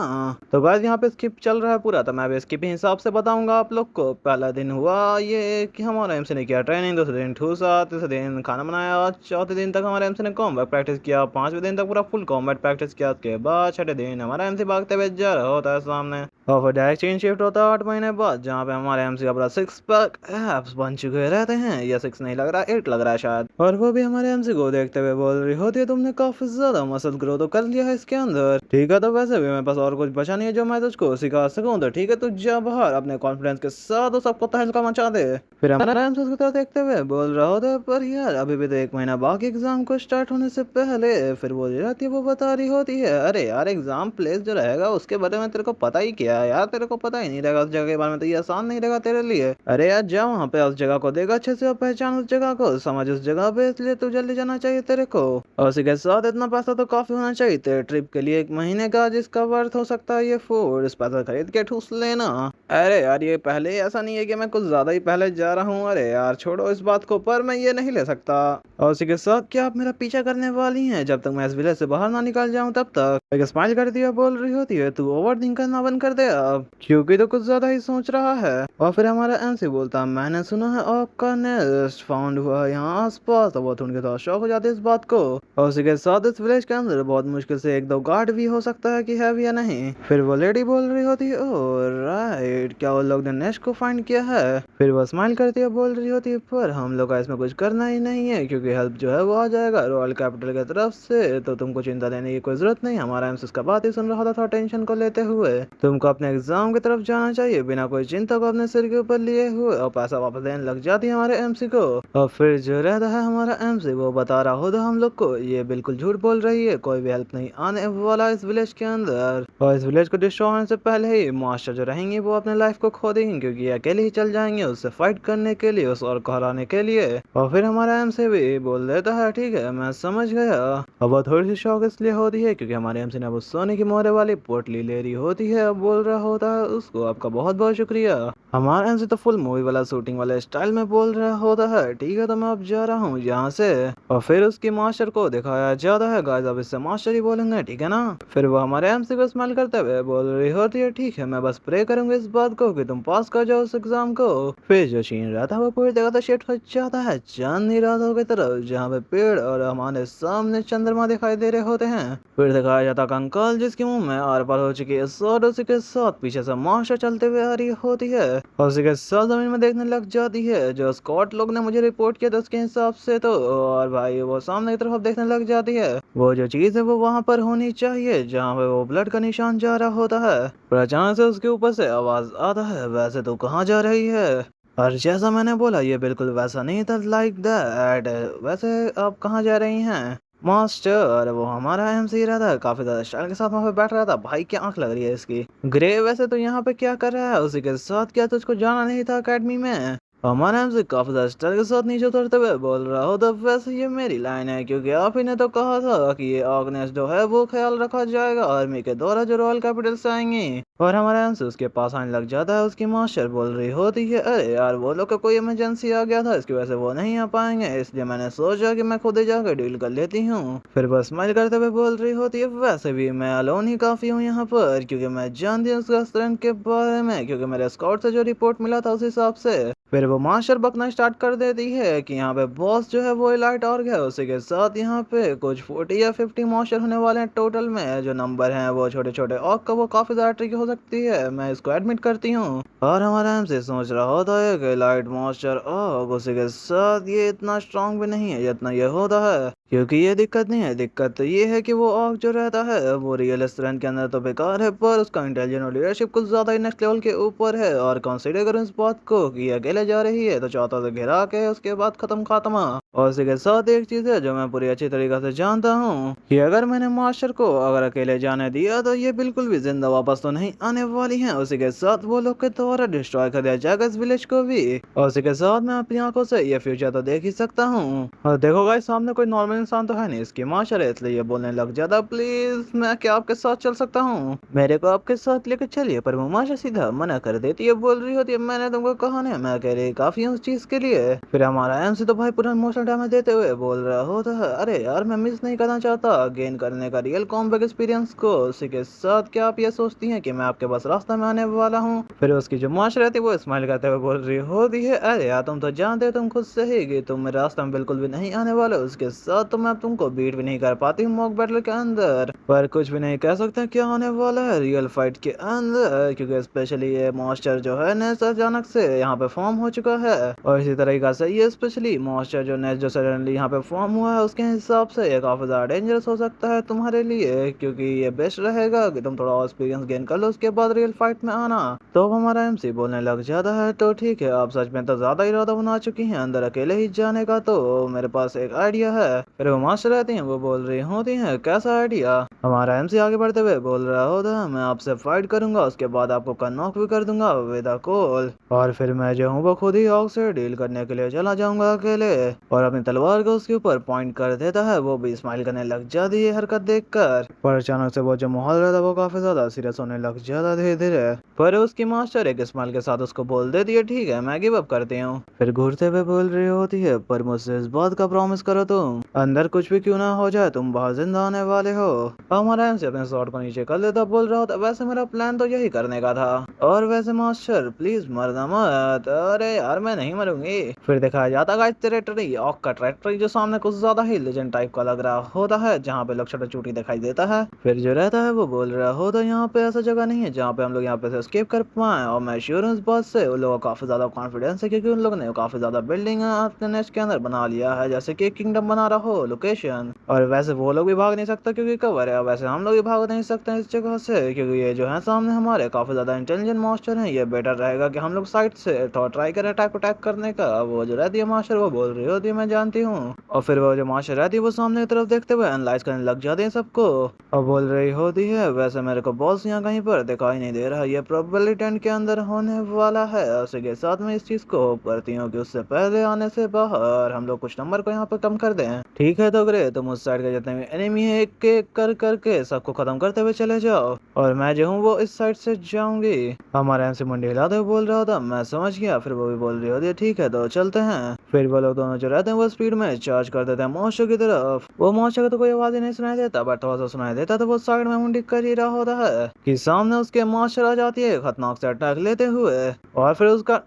तो गाइस यहाँ पे स्किप चल रहा है पूरा, तो मैं भी स्किप हिसाब से बताऊंगा आप लोग को। पहला दिन हुआ ये कि हमारा एमसी ने किया ट्रेनिंग, दूसरे दिन ठूसा, तीसरे दिन खाना बनाया, चौथे दिन तक हमारे एमसी ने कॉम्बैट प्रैक्टिस किया, 5वें दिन तक पूरा फुल कॉम्बैट प्रैक्टिस किया। उसके बाद छठे दिन हमारा एमसी भागते हुए जा रहा होता है सामने, और फिर डायरेक्ट चेंज शिफ्ट होता है 8 महीने बाद, जहाँ पे हमारे एमसी का पूरा 6 पैक एब्स बन चुके रहते हैं। या 6 नहीं लग रहा, 8 लग रहा है शायद। और वो भी हमारे एमसी को देखते हुए बोल रही होती है तुमने काफी ज्यादा मसल ग्रो तो कर लिया है इसके अंदर। ठीक है तो वैसे भी मेरे पास और कुछ बचा नहीं है जो मैं तुझको सिखा सकूं, तो ठीक है तू जा बाहर अपने कॉन्फिडेंस के साथ सबको तहलका मचा दे। फिर हमारा एमसी उसकी तरफ देखते हुए बोल रहा होता है पर यार अभी भी तो 1 महीना बाकी एग्जाम को स्टार्ट होने से पहले। फिर वो जो रहती है वो बता रही होती है अरे यार एग्जाम प्लेस जो रहेगा उसके बारे में तेरे को पता ही क्या है यार, तेरे को पता ही नहीं रहेगा उस जगह के बारे में, तो ये आसान नहीं रहेगा तेरे लिए। अरे यार जा वहाँ पे उस जगह को देखा अच्छे से और पहचान उस जगह को, समझ उस जगह पे, इसलिए तू जल्दी जाना चाहिए तेरे को। और उसी के साथ इतना पैसा तो काफी होना चाहिए तेरे ट्रिप के लिए, 1 महीने का जिसका वर्थ हो सकता है ये फूड। इस पैसा खरीद के ठूस लेना। अरे यार ये पहले ऐसा नहीं है कि मैं कुछ ज्यादा ही पहले जा रहा हूँ, अरे यार छोड़ो इस बात को, पर मैं ये नहीं ले सकता। और उसी के साथ क्या आप मेरा पीछा करने वाली हैं जब तक मैं इस विलेज से बाहर ना निकल जाऊं तब तक। एक स्माइल करती है बोल रही होती है तू ओवर थिंक करना बंद कर दे अब, क्योंकि तो कुछ ज्यादा ही सोच रहा है। और फिर हमारा एमसी बोलता मैंने सुना है आपका नेस्ट फाउंड हुआ है यहाँ आसपास, तो वो थोड़ी थोड़ा शौक हो जाते इस बात को। और उसी के साथ इस विलेज के अंदर बहुत मुश्किल से 1-2 गार्ड भी हो सकता है कि है भी या नहीं। फिर वो लेडी बोल रही होती है ओह राइट, क्या वो लोग ने नेस्ट को फाइंड किया है। फिर वो स्माइल करती है बोल रही होती है पर हम लोग का इसमें कुछ करना ही नहीं है, क्योंकि हेल्प जो है वो आ जाएगा रॉयल कैपिटल की तरफ से, तो तुमको चिंता लेने की कोई जरूरत नहीं। हमारा एमसी उसका बात ही सुन रहा था थोड़ा टेंशन को लेते हुए। तुमको अपने एग्जाम की तरफ जाना चाहिए बिना कोई चिंता को अपने सिर के ऊपर लिए हुए, और पैसा वापस देने लग जाती है हमारे एमसी को। और फिर जो रहता है हमारा एमसी वो बता रहा होता हम लोग को ये बिल्कुल झूठ बोल रही है, कोई भी हेल्प नहीं आने वाला इस विलेज के अंदर, और इस विलेज को डिस्ट्रॉय होने से पहले ही मास्टर जो रहेंगे वो अपने लाइफ को खो देंगे, क्योंकि ये अकेले ही चल जाएंगे उससे फाइट करने के लिए, उस और को हराने के लिए। और फिर हमारा एमसी भी बोल देता है ठीक है मैं समझ गया। अब वो थोड़ी सी शौक इसलिए होती है क्योंकि हमारे एमसी ने वो सोने की मोहरे वाली पोटली ले रही होती है। अब बोल रहा होता है उसको आपका बहुत बहुत शुक्रिया। हमारा एमसी तो फुल मूवी वाला शूटिंग वाले स्टाइल में बोल रहा होता है ठीक है तो मैं अब जा रहा हूँ यहाँ से। और फिर उसकी मास्टर को दिखाया जाता है गाइस, अब इससे मास्टर ही बोलेंगे ठीक है ना। फिर वो हमारे एमसी को स्माइल करते हुए बोल रही होती है ठीक है मैं बस प्रे करूंगी इस बात को कि तुम पास कर जाओ उस एग्जाम को। फिर जो सीन रहता है वो पूरी जगह से शिफ्ट हो जाता है चांदनी रातों की तरफ, जहाँ पे पेड़ और हमारे सामने चंद्रमा दिखाई दे रहे होते हैं। फिर दिखाया जाता है कंकाल जिसके मुंह में आर पार हो चुकी है और उसी के साथ पीछे से मास्टर चलते हुए आ रही होती है, और उसी के साथ जमीन में देखने लग जाती है जो स्कॉट लोग ने मुझे रिपोर्ट किया था उसके हिसाब से तो। और भाई वो सामने की तरफ देखने लग जाती है, वो जो चीज है वो वहाँ पर होनी चाहिए जहाँ पे वो ब्लड का निशान जा रहा होता है। पर अचानक से उसके ऊपर से आवाज आता है वैसे तो कहाँ जा रही है। और जैसा मैंने बोला ये बिल्कुल वैसा नहीं था लाइक दैट, वैसे आप कहाँ जा रही हैं मास्टर। वो हमारा एमसी रहा था काफी ज्यादा स्टाइल के साथ वहाँ पे बैठ रहा था, भाई क्या आंख लग रही है इसकी। ग्रे वैसे तो यहाँ पे क्या कर रहा है, उसी के साथ क्या तुझको जाना नहीं था अकेडमी में। हमारा एमसी काफी ज्यादा स्टाइल के साथ नीचे उतरते हुए बोल रहा हो तो वैसे ये मेरी लाइन है, क्योंकि आप ही ने तो कहा था कि ये ऑर्गेनाइज जो है वो ख्याल रखा जाएगा आर्मी के द्वारा जो रॉयल कैपिटल से आएंगे। और हमारा एमसी उसके पास आने लग जाता है, उसकी मास्टर बोल रही होती है अरे यार वो लोग का कोई इमरजेंसी आ गया था इसकी वजह से वो नहीं आ पाएंगे, इसलिए मैंने सोचा कि मैं खुद ही जाकर डील कर लेती हूँ। फिर बस स्माइल करते हुए बोल रही होती है वैसे भी मैं अलोन ही काफी हूँ यहाँ पर, क्योंकि मैं जानती हूँ उसका स्ट्रेंथ के बारे में, क्योंकि मेरे स्काउट से जो रिपोर्ट मिला था उस हिसाब से। फिर वो मास्टर बकना स्टार्ट कर देती है कि यहाँ पे बॉस जो है वो इलाइट और है, उसी के साथ यहाँ पे कुछ 40 या 50 मास्टर होने वाले हैं टोटल में। जो नंबर हैं वो छोटे छोटे और का वो काफी ज्यादा ट्रिकी हो सकती है, मैं इसको एडमिट करती हूँ। और हमारा एमसी सोच रहा होता है कि इलाइट मास्टर और उसी के साथ ये इतना स्ट्रांग भी नहीं है जितना ये होता है, क्योंकि ये दिक्कत नहीं है। दिक्कत तो ये है कि वो ऑग जो रहता है वो रियल स्ट्रेंथ के अंदर तो बेकार है, पर उसका इंटेलिजेंस और लीडरशिप कुछ ज्यादा ही नेक्स्ट लेवल के ऊपर है। और कंसीडर करो इस बात को कि ये अकेले जा रही है तो चाहता से घिरा के उसके बाद खत्म खात्मा। और इसी के साथ एक चीज है जो मैं पूरी अच्छी तरीके से जानता हूँ कि अगर मैंने मास्टर को अगर अकेले जाने दिया तो ये बिल्कुल भी जिंदा वापस तो नहीं आने वाली है। उसी के साथ वो लोग के द्वारा डिस्ट्रॉय कर दिया जाएगा इस विलेज को भी। और उसी के साथ मैं अपनी आंखों से ये फ्यूचर तो देख ही सकता हूँ। और देखो गाइस, सामने कोई नॉर्मल इंसान तो है नहीं, इसकी मास्टर है, इसलिए ये बोलने लग जाता, प्लीज मैं क्या आपके साथ चल सकता हूँ, मेरे को आपके साथ लेकर चलिए। पर वो मास्टर सीधा मना कर देती है, बोल रही होती है मैंने तुमको कहा नहीं, मैं कह रही काफी हूँ उस चीज के लिए। फिर हमारा एमसी तो भाई पूरा इमोशनल डैमेज देते हुए बोल रहा होता है, अरे यार मैं मिस नहीं करना चाहता गेन करने का रियल कॉम्बैक एक्सपीरियंस को। उसी के साथ क्या आप ये सोचती हैं कि मैं आपके बस रास्ते में आने वाला हूँ। फिर उसकी जो मास्टर रहती है वो स्माइल करते हुए बोल रही होती है, अरे यार तुम तो जानते हो तुम खुद से ही कि तुम मेरे रास्ते में बिल्कुल भी नहीं आने वाले। उसके साथ तो मैं तुमको बीट भी नहीं कर पाती हूँ मॉक बैटल के अंदर, पर कुछ भी नहीं कह सकते क्या होने वाला है रियल फाइट के अंदर, क्योंकि स्पेशली ये मॉन्स्टर जो है नेक्स्ट अचानक से यहाँ पे फॉर्म हो चुका है। और इसी तरीका से ये स्पेशली मॉन्स्टर जो नेक्स्ट जो सडनली यहाँ पे फॉर्म हुआ है उसके हिसाब से ये काफी ज्यादा डेंजरस हो सकता है तुम्हारे लिए, क्योंकि ये बेस्ट रहेगा कि तुम थोड़ा एक्सपीरियंस गेन कर लो उसके बाद रियल फाइट में आना। तो अब हमारा एमसी बोलने लग जाता है, तो ठीक है आप सच में तो ज्यादा इरादा बना चुकी हैं अंदर अकेले ही जाने का, तो मेरे पास एक आइडिया है। फिर वो मास्टर रहती हैं वो बोल रही होती हैं, कैसा आइडिया। हमारा एमसी आगे बढ़ते हुए बोल रहा होता है, मैं आपसे फाइट करूंगा उसके बाद आपको नॉक भी कर दूंगा विद अ कॉल, और फिर मैं जो हूँ वो खुद ही ऑग से डील करने के लिए चला जाऊंगा अकेले। और अपनी तलवार को उसके ऊपर पॉइंट कर देता है, वो भी स्माइल करने लग जाती है हरकत देखकर। पर अचानक से वो जो माहौल रहता है वो काफी ज्यादा सीरियस होने लग जाता धीरे धीरे। पर उसकी मास्टर एक स्माइल के साथ उसको बोल देती है, ठीक है मैं गिव अप करती हूँ। फिर घूरते हुए बोल रही होती है, पर मुझसे इस बात का प्रॉमिस करो तुम अंदर कुछ भी क्यों ना हो जाए तुम बाहर जिंदा आने वाले हो। हमारा एमसी अपने शॉट को नीचे कर लेता, बोल रहा होता वैसे मेरा प्लान तो यही करने का था, और वैसे मास्टर प्लीज मरना मत। अरे यार मैं नहीं मरूंगी। फिर दिखाया जाता गाइस टेरिटरी ऑक का टेरिटरी जो सामने कुछ ज्यादा ही लेजेंड टाइप का लग रहा होता है, जहाँ पे लोग छोटा चूटी दिखाई देता है। फिर जो रहता है वो बोल रहा होता है, यहाँ पे ऐसा जगह नहीं है जहाँ पे हम लोग यहाँ पे से एस्केप कर पाए, और मैं श्योर हूँ इस बात से उन लोगों को काफी ज्यादा कॉन्फिडेंस है, क्योंकि उन लोगों ने काफी ज्यादा बिल्डिंग अपने नेस्ट के अंदर बना लिया है, जैसे कि किंगडम बना रहा हो लोकेशन। और वैसे वो लोग भी भाग नहीं सकता क्योंकि कवर है, वैसे हम लोग भी भाग नहीं सकते इस जगह से, क्योंकि ये जो है सामने हमारे काफी ज्यादा इंटेलिजेंट मास्टर हैं। ये बेटर रहेगा कि हम लोग साइड से थोड़ा ट्राई करें अटैक करने का। वो जो रहती है मास्टर वो बोल रही होती है मैं जानती हूँ, और फिर वो जो मास्टर रहती है वो सामने की तरफ देखते हुए एनालाइज करने लग जाते हैं सबको, और बोल रही होती है वैसे मेरे को बॉस यहाँ कहीं पर दिखाई नहीं दे रहा, ये प्रोबेबली टेंट के अंदर होने वाला है। उसी के साथ में इस चीज को होप करती हूँ कि उससे पहले आने से बाहर हम लोग कुछ नंबर को यहाँ पे कम कर दें। ठीक है तो ग्रे तुम उस साइड के जितने भी एनिमी है एक एक कर करके सबको खत्म करते हुए चले जाओ, और मैं जो हूँ वो इस साइड से जाऊंगी। हमारा एमसी मुंडी हिलाते हुए बोल रहा था, मैं समझ गया। फिर वो भी बोल रही होती है ठीक है तो चलते हैं। फिर वो लोग दोनों जो रहते हैं वो स्पीड में चार्ज कर देते हैं मॉन्स्टर की तरफ। वो मॉन्स्टर को तो कोई आवाज ही नहीं सुनाई देता, बट थोड़ा सा सुनाई देता तो वो साइड में मुंडी कर ही रहा होता है कि सामने उसके मॉन्स्टर आ जाती है खतरनाक से अटैक लेते हुए, और फिर उसका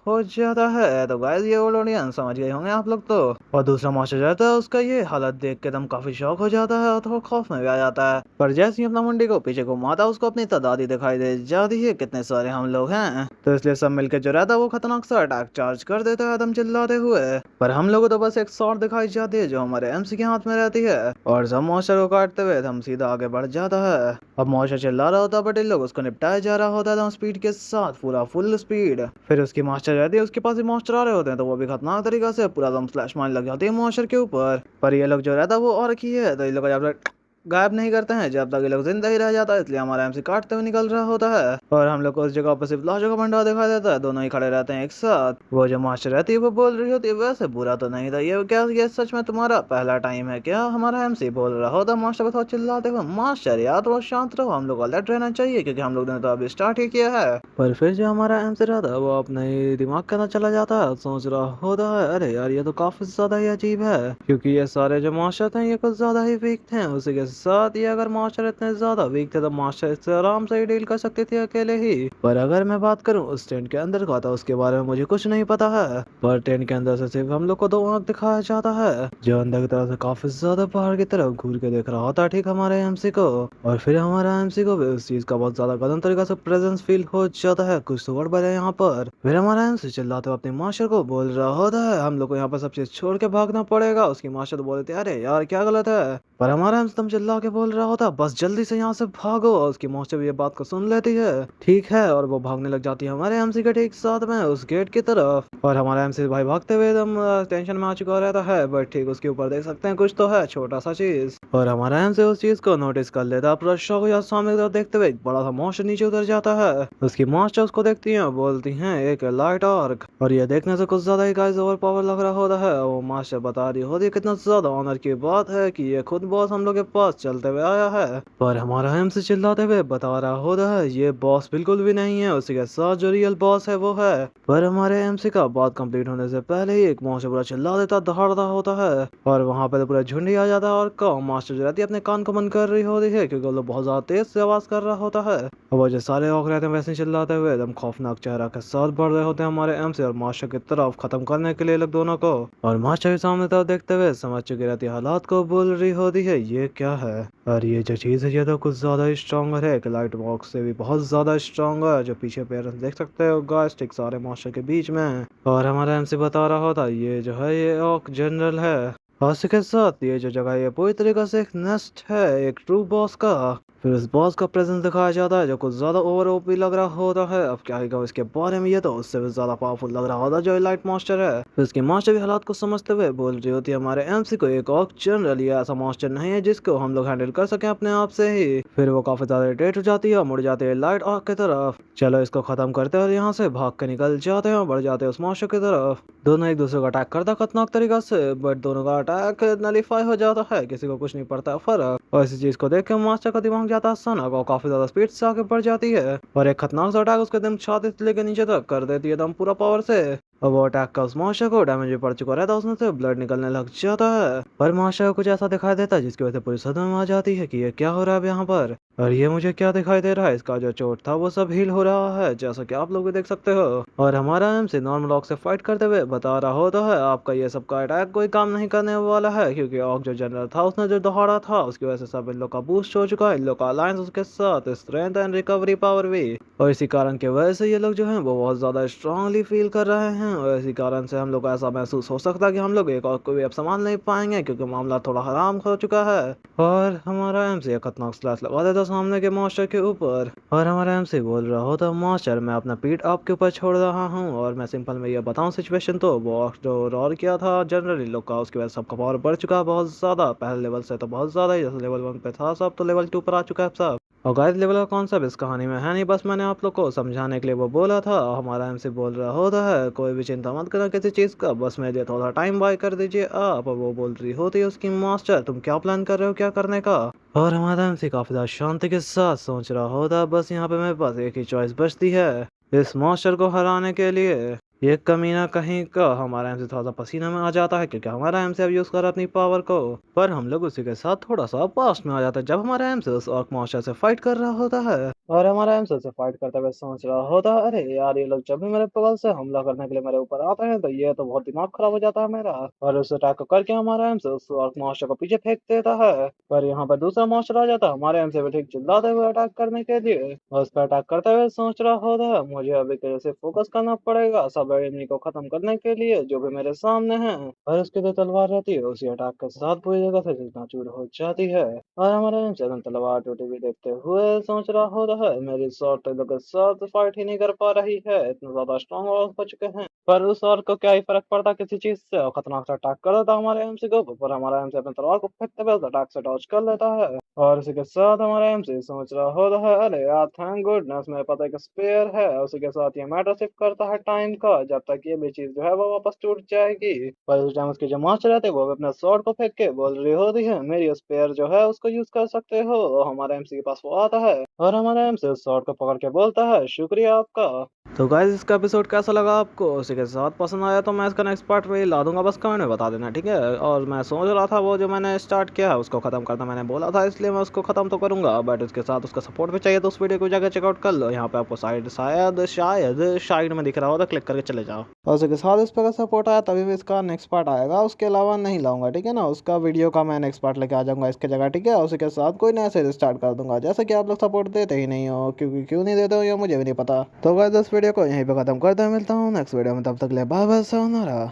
हो जाता है। तो गाइस ये ओल्ड ऑडियंस समझ गए होंगे आप लोग तो। और दूसरा मास्टर जाता है उसका ये हालत देख के एकदम काफी शौक हो जाता है और थोड़ा खौफ में भी आ जाता है, पर जैसे ही अपना मुंडी को पीछे घुमाता है उसको अपनी तादादी दिखाई दे जाती है कितने सारे हम लोग हैं, तो इसलिए सब मिलकर जो रहता है वो खतरनाक सा अटैक चार्ज कर देता है एकदम चिल्लाते हुए। पर हम लोगों को तो बस एक शॉट दिखाई जाती है जो हमारे एमसी के हाथ में रहती है, और सब मॉन्स्टर को काटते हुए हम सीधा आगे बढ़ जाता है। अब मॉन्स्टर चिल्ला रहा होता है बट इन लोग उसको निपटाया जा रहा होता है स्पीड के साथ, पूरा फुल स्पीड। फिर उसकी मास्टर रहती है उसके पास ही मॉन्स्टर आ रहे होते हैं, तो वो भी खतरनाक तरीका से पूरा दम स्लैश मारने लग जाती है मॉन्स्टर के ऊपर। पर ये लोग जो रहता है वो और की है, तो ये लोग जब तक गायब नहीं करते हैं जब तक ये लोग जिंदा ही रह जाता है, इसलिए हमारा एमसी काटते हुए निकल रहा होता है, और हम लोग को उस जगह पर सिर्फ लाशों का भंडार दिखाई देता है, दोनों ही खड़े रहते हैं एक साथ। वो जो मास्टर रहती है वो बोल रही होती है, वैसे बुरा तो नहीं था ये क्या, ये सच में तुम्हारा पहला टाइम है क्या। हमारा एमसी बोल रहा होता मास्टर को थोड़ा चिल्लाते हुए, मास्टर यार थोड़ा शांत रहो, हम लोग अलर्ट रहना चाहिए क्योंकि हम लोग ने तो अभी स्टार्ट ही किया है। पर फिर जो हमारा एमसी रहता है वो अपने दिमाग के अंदर चला जाता है, सोच रहा होता है अरे यार ये तो काफी ज्यादा ही अजीब है, क्योंकि ये सारे जो मास्टर थे ये कुछ ज्यादा ही वीक थे। उसी के साथ ये अगर मास्टर इतने ज्यादा वीक थे तो मास्टर इससे आराम से ही डील कर सकते थे अकेले ही। पर अगर मैं बात करूं उस टेंट के अंदर का तो उसके बारे में मुझे कुछ नहीं पता है। पर टेंट के अंदर से सिर्फ हम लोग को 2 आंख दिखाया जाता है जो अंदर की तरफ से काफी ज्यादा पहाड़ की तरफ घूर के देख रहा होता है ठीक हमारे एमसी को। और फिर हमारा एमसी को भी उस चीज का बहुत ज्यादा गलत तरीका से प्रेजेंस फील हो जाता है। कुछ तो गड़बड़ है यहाँ पर। फिर हमारा एमसी चिल्लाते हुए अपने मास्टर को बोल रहा होता है हम लोग को यहाँ पर सब चीज छोड़ के भागना पड़ेगा। उसकी मास्टर तो बोलते अरे यार क्या गलत है। पर हमारा एमसी चिल्ला के बोल रहा होता बस जल्दी से यहाँ से भागो। और उसकी मास्टर भी ये बात को सुन लेती है ठीक है और वो भागने लग जाती है हमारे एमसी के ठीक साथ में उस गेट की तरफ। और हमारा एमसी भाई भागते हुए एकदम टेंशन में आ चुका रहता है। बट ठीक उसके ऊपर देख सकते हैं कुछ तो है छोटा सा चीज। और हमारा एमसी उस चीज को नोटिस कर लेता है। पूरा शौक या सामने की तरफ देखते हुए एक बड़ा सा मॉन्स्टर नीचे उतर जाता है। उसकी मास्टर उसको देखती है बोलती है एक लाइट आर्क। और ये देखने से कुछ ज्यादा ही गाइस ओवर पावर लग रहा होता है। वो मास्टर बता रही होती है कितना ज्यादा ऑनर की बात है कि ये खुद बॉस हम लोग के पास चलते हुए आया है। पर हमारा एमसी चिल्लाते हुए बता रहा होता है ये बॉस बिल्कुल भी नहीं है उसी के साथ जो रियल बॉस है वो है। पर हमारे एमसी का बात कंप्लीट होने से पहले ही एक मॉन्स्टर पूरा चिल्ला देता दहाड़ता होता है। और वहां पे तो पूरा झुंड ही आ जाता है। और मास्टर जो रहती है अपने कान को बंद कर रही होती है क्योंकि वो लोग बहुत ज्यादा तेज से आवाज कर रहा होता है। और वो जो सारे लोग रहते हैं वैसे ही चिल्लाते हुए एकदम खौफनाक चेहरा के साथ बढ़ रहे होते हैं हमारे एमसी और मास्टर की तरफ खत्म करने के लिए लोग दोनों को। और मास्टर के सामने तरफ देखते हुए समझ चुकी रहती है हालात को बोल रही होती है ये क्या है। और ये जो चीज है ये तो कुछ ज्यादा ही स्ट्रॉन्गर है। एक लाइट बॉक्स से भी बहुत ज्यादा स्ट्रॉन्ग है जो पीछे पेरेंट्स देख सकते हो गाइस ठीक सारे मास्टर के बीच में। और हमारा एमसी बता रहा होता ये जो है ये ऑक जनरल है। और इसी के साथ ये जो जगह ये पूरी तरीके से एक नेस्ट है एक ट्रू बॉस का। फिर उस बॉस का प्रेजेंस दिखाया जाता है जो कुछ ज्यादा ओवर ओपी लग रहा होता है। अब क्या ही इसके बारे में ये तो उससे भी ज्यादा पावरफुल लग रहा होता है जो लाइट मास्टर है। फिर उसकी मास्टर भी हालात को समझते हुए बोल रही होती है हमारे एमसी को एक और जनरल या ऐसा मास्टर नहीं है जिसको हम लोग हैंडल कर सके अपने आप से ही। फिर वो काफी ज्यादा इरिटेट हो जाती है और मुड़ जाती है लाइट आर्क की तरफ। चलो इसको खत्म करते हैं और यहाँ से भाग के निकल जाते हैं और बढ़ जाते हैं उस मास्टर की तरफ। दोनों एक दूसरे को अटैक करता खतरनाक तरीका से। बट दोनों का अटैक नलीफाई हो जाता है किसी को कुछ नहीं पड़ता फर्क। और इसी चीज को देख के मास्टर का दिमाग जाता है सनक और काफी ज्यादा स्पीड से आगे बढ़ जाती है। और एक खतरनाक सा अटैक उसके दम छाती से लेकर नीचे तक कर देती है दम पूरा पावर से। और वो अटैक का उस मास्टर को डैमेज भी पड़ चुका रहता है उसमें से ब्लड निकलने लग जाता है। पर मास्टर को कुछ ऐसा दिखाई देता है जिसकी वजह से पूरी सदमे में आ जाती है कि ये क्या हो रहा है अब यहाँ पर। और ये मुझे क्या दिखाई दे रहा है इसका जो चोट था वो सब हील हो रहा है जैसा कि आप लोग भी देख सकते हो। और हमारा एमसी नॉर्मल ऑक से फाइट करते हुए बता रहा होता है आपका ये सब का अटैक कोई काम नहीं करने वाला है क्योंकि ऑक जो जनरल था उसने जो दहाड़ा था उसकी वजह से सब इन लोग का बूस्ट हो चुका है। इन लोग का अलायंस उसके साथ स्ट्रेंथ एंड रिकवरी पावर भी। और इसी कारण की वजह से ये लोग जो है वो बहुत ज्यादा स्ट्रांगली फील कर रहे हैं। और इसी कारण से हम लोग को ऐसा महसूस हो सकता है कि हम लोग एक और को भी अब संभाल नहीं पाएंगे क्योंकि मामला थोड़ा हराम हो चुका है। और हमारा एमसी एक खतरनाक स्लैश लगा देता सामने के मास्टर के ऊपर। और हमारा एमसी बोल रहा होता मास्टर मैं अपना पीठ आपके ऊपर छोड़ रहा हूँ और मैं सिंपल में ये बताऊं सिचुएशन तो वो जो रॉर किया था जनरल इन लोग का उसकी वजह से सबका पावर बढ़ चुका है बहुत ज्यादा। पहले लेवल से तो बहुत ज्यादा ही जैसे लेवल 1 पे था सब तो लेवल 2 पर आ चुका है सब। और गाइस लेवल का कॉन्सेप्ट इस कहानी में है नहीं बस मैंने आप लोग को समझाने के लिए वो बोला था। हमारा एमसी बोल रहा होता है कोई भी चिंता मत करना किसी चीज का बस मेरे लिए थोड़ा टाइम बाय कर दीजिए आप। और वो बोल रही होती है उसकी मास्टर तुम क्या प्लान कर रहे हो क्या करने का। और हमारा एमसी काफी ज्यादा शांति के साथ सोच रहा होता है बस यहाँ पे मेरे पास एक ही चॉइस बचती है इस मास्टर को हराने के लिए। ये कमीना कहीं का हमारा एमसी थोड़ा सा पसीना में आ जाता है क्योंकि हमारा एमसी अब यूज कर रहा है अपनी पावर को। पर हम लोग उसी के साथ थोड़ा सा पास्ट में आ जाता है जब हमारा एमसी उस ऑर्क मास्टर से फाइट कर रहा होता है। और हमारा एमसी से फाइट करते हुए सोच रहा होता है अरे यार ये लोग जब भी मेरे बगल से हमला करने के लिए मेरे ऊपर आते हैं तो ये तो बहुत दिमाग खराब हो जाता है मेरा। और उस अटैक को करके हमारा एमसी उस ऑर्क मास्टर को पीछे फेंक देता है। पर यहाँ पर दूसरा मास्टर आ जाता है हमारे एमसी पे ठीक चिल्लाते हुए अटैक करने के लिए। और उस पर अटैक करते हुए सोच रहा होता है मुझे अभी तेरे से फोकस करना पड़ेगा सब एनिमी को खत्म करने के लिए जो भी मेरे सामने है। और उसकी जो तलवार रहती है उसी अटैक के साथ पूरी जगह से चकना चूर हो जाती है। और हमारे एमसी तलवार टूटी हुई देखते हुए सोच रहा होता है मेरी शॉर्ट तो लोग के साथ फाइट ही नहीं कर पा रही है इतना ज्यादा स्ट्रॉन्ग हो चुके हैं। पर उस और को क्या ही फर्क पड़ता किसी चीज से। और खतरनाक सा अटैक कर देता हमारे एमसी को पर हमारा एमसी अपने तलवार को फेंकते हुए उस अटैक से डॉज कर लेता है। और उसी के साथ हमारा एमसी सोच रहा होता है अरे यार थैंक गुडनेस मेरे पास एक स्पेयर है। उसी के साथ ये मैटर शिफ्ट करता है टाइम का जब तक ये भी चीज जो है वो वापस टूट जाएगी। पर उस टाइम उसके जो मास्टर रहते हैं वो अपने स्वॉर्ड को फेंक के बोल रही होती है मेरी स्पेयर जो है उसको यूज कर सकते हो। और हमारे एमसी के पास वो आता है और हमारा एमसी उस स्वॉर्ड को पकड़ के बोलता है शुक्रिया आपका। तो गाइस इसका एपिसोड कैसा लगा आपको, उसी के साथ पसंद आया तो मैं इसका नेक्स्ट पार्ट वही ला दूंगा, बस कमेंट में बता देना, ठीक है। और मैं सोच रहा था वो जो मैंने स्टार्ट किया है उसको खत्म करना, मैंने बोला था, इसलिए मैं उसको खत्म तो करूंगा, बट उसके साथ उसका सपोर्ट भी चाहिए, तो उस वीडियो को जाकर चेकआउट कर लो। यहाँ पे आपको शायद में दिख रहा हो तो क्लिक करके चले जाओ। और उसके साथ इस पर सपोर्ट आया तभी भी इसका नेक्स्ट पार्ट आएगा, उसके अलावा नहीं लाऊंगा, ठीक है ना। उसका वीडियो का मैं नेक्स्ट पार्ट लेके आ जाऊंगा इसके जगह, ठीक है। उसी के साथ कोई नया सीरीज स्टार्ट कर दूंगा, जैसे कि आप लोग सपोर्ट देते ही नहीं हो, क्योंकि क्यों नहीं देते हो ये मुझे भी नहीं पता। तो गाइस इस वीडियो को यहीं पे खत्म करते हैं, मिलता हूँ नेक्स्ट वीडियो में, तब तक ले बाय बाय, sayonara।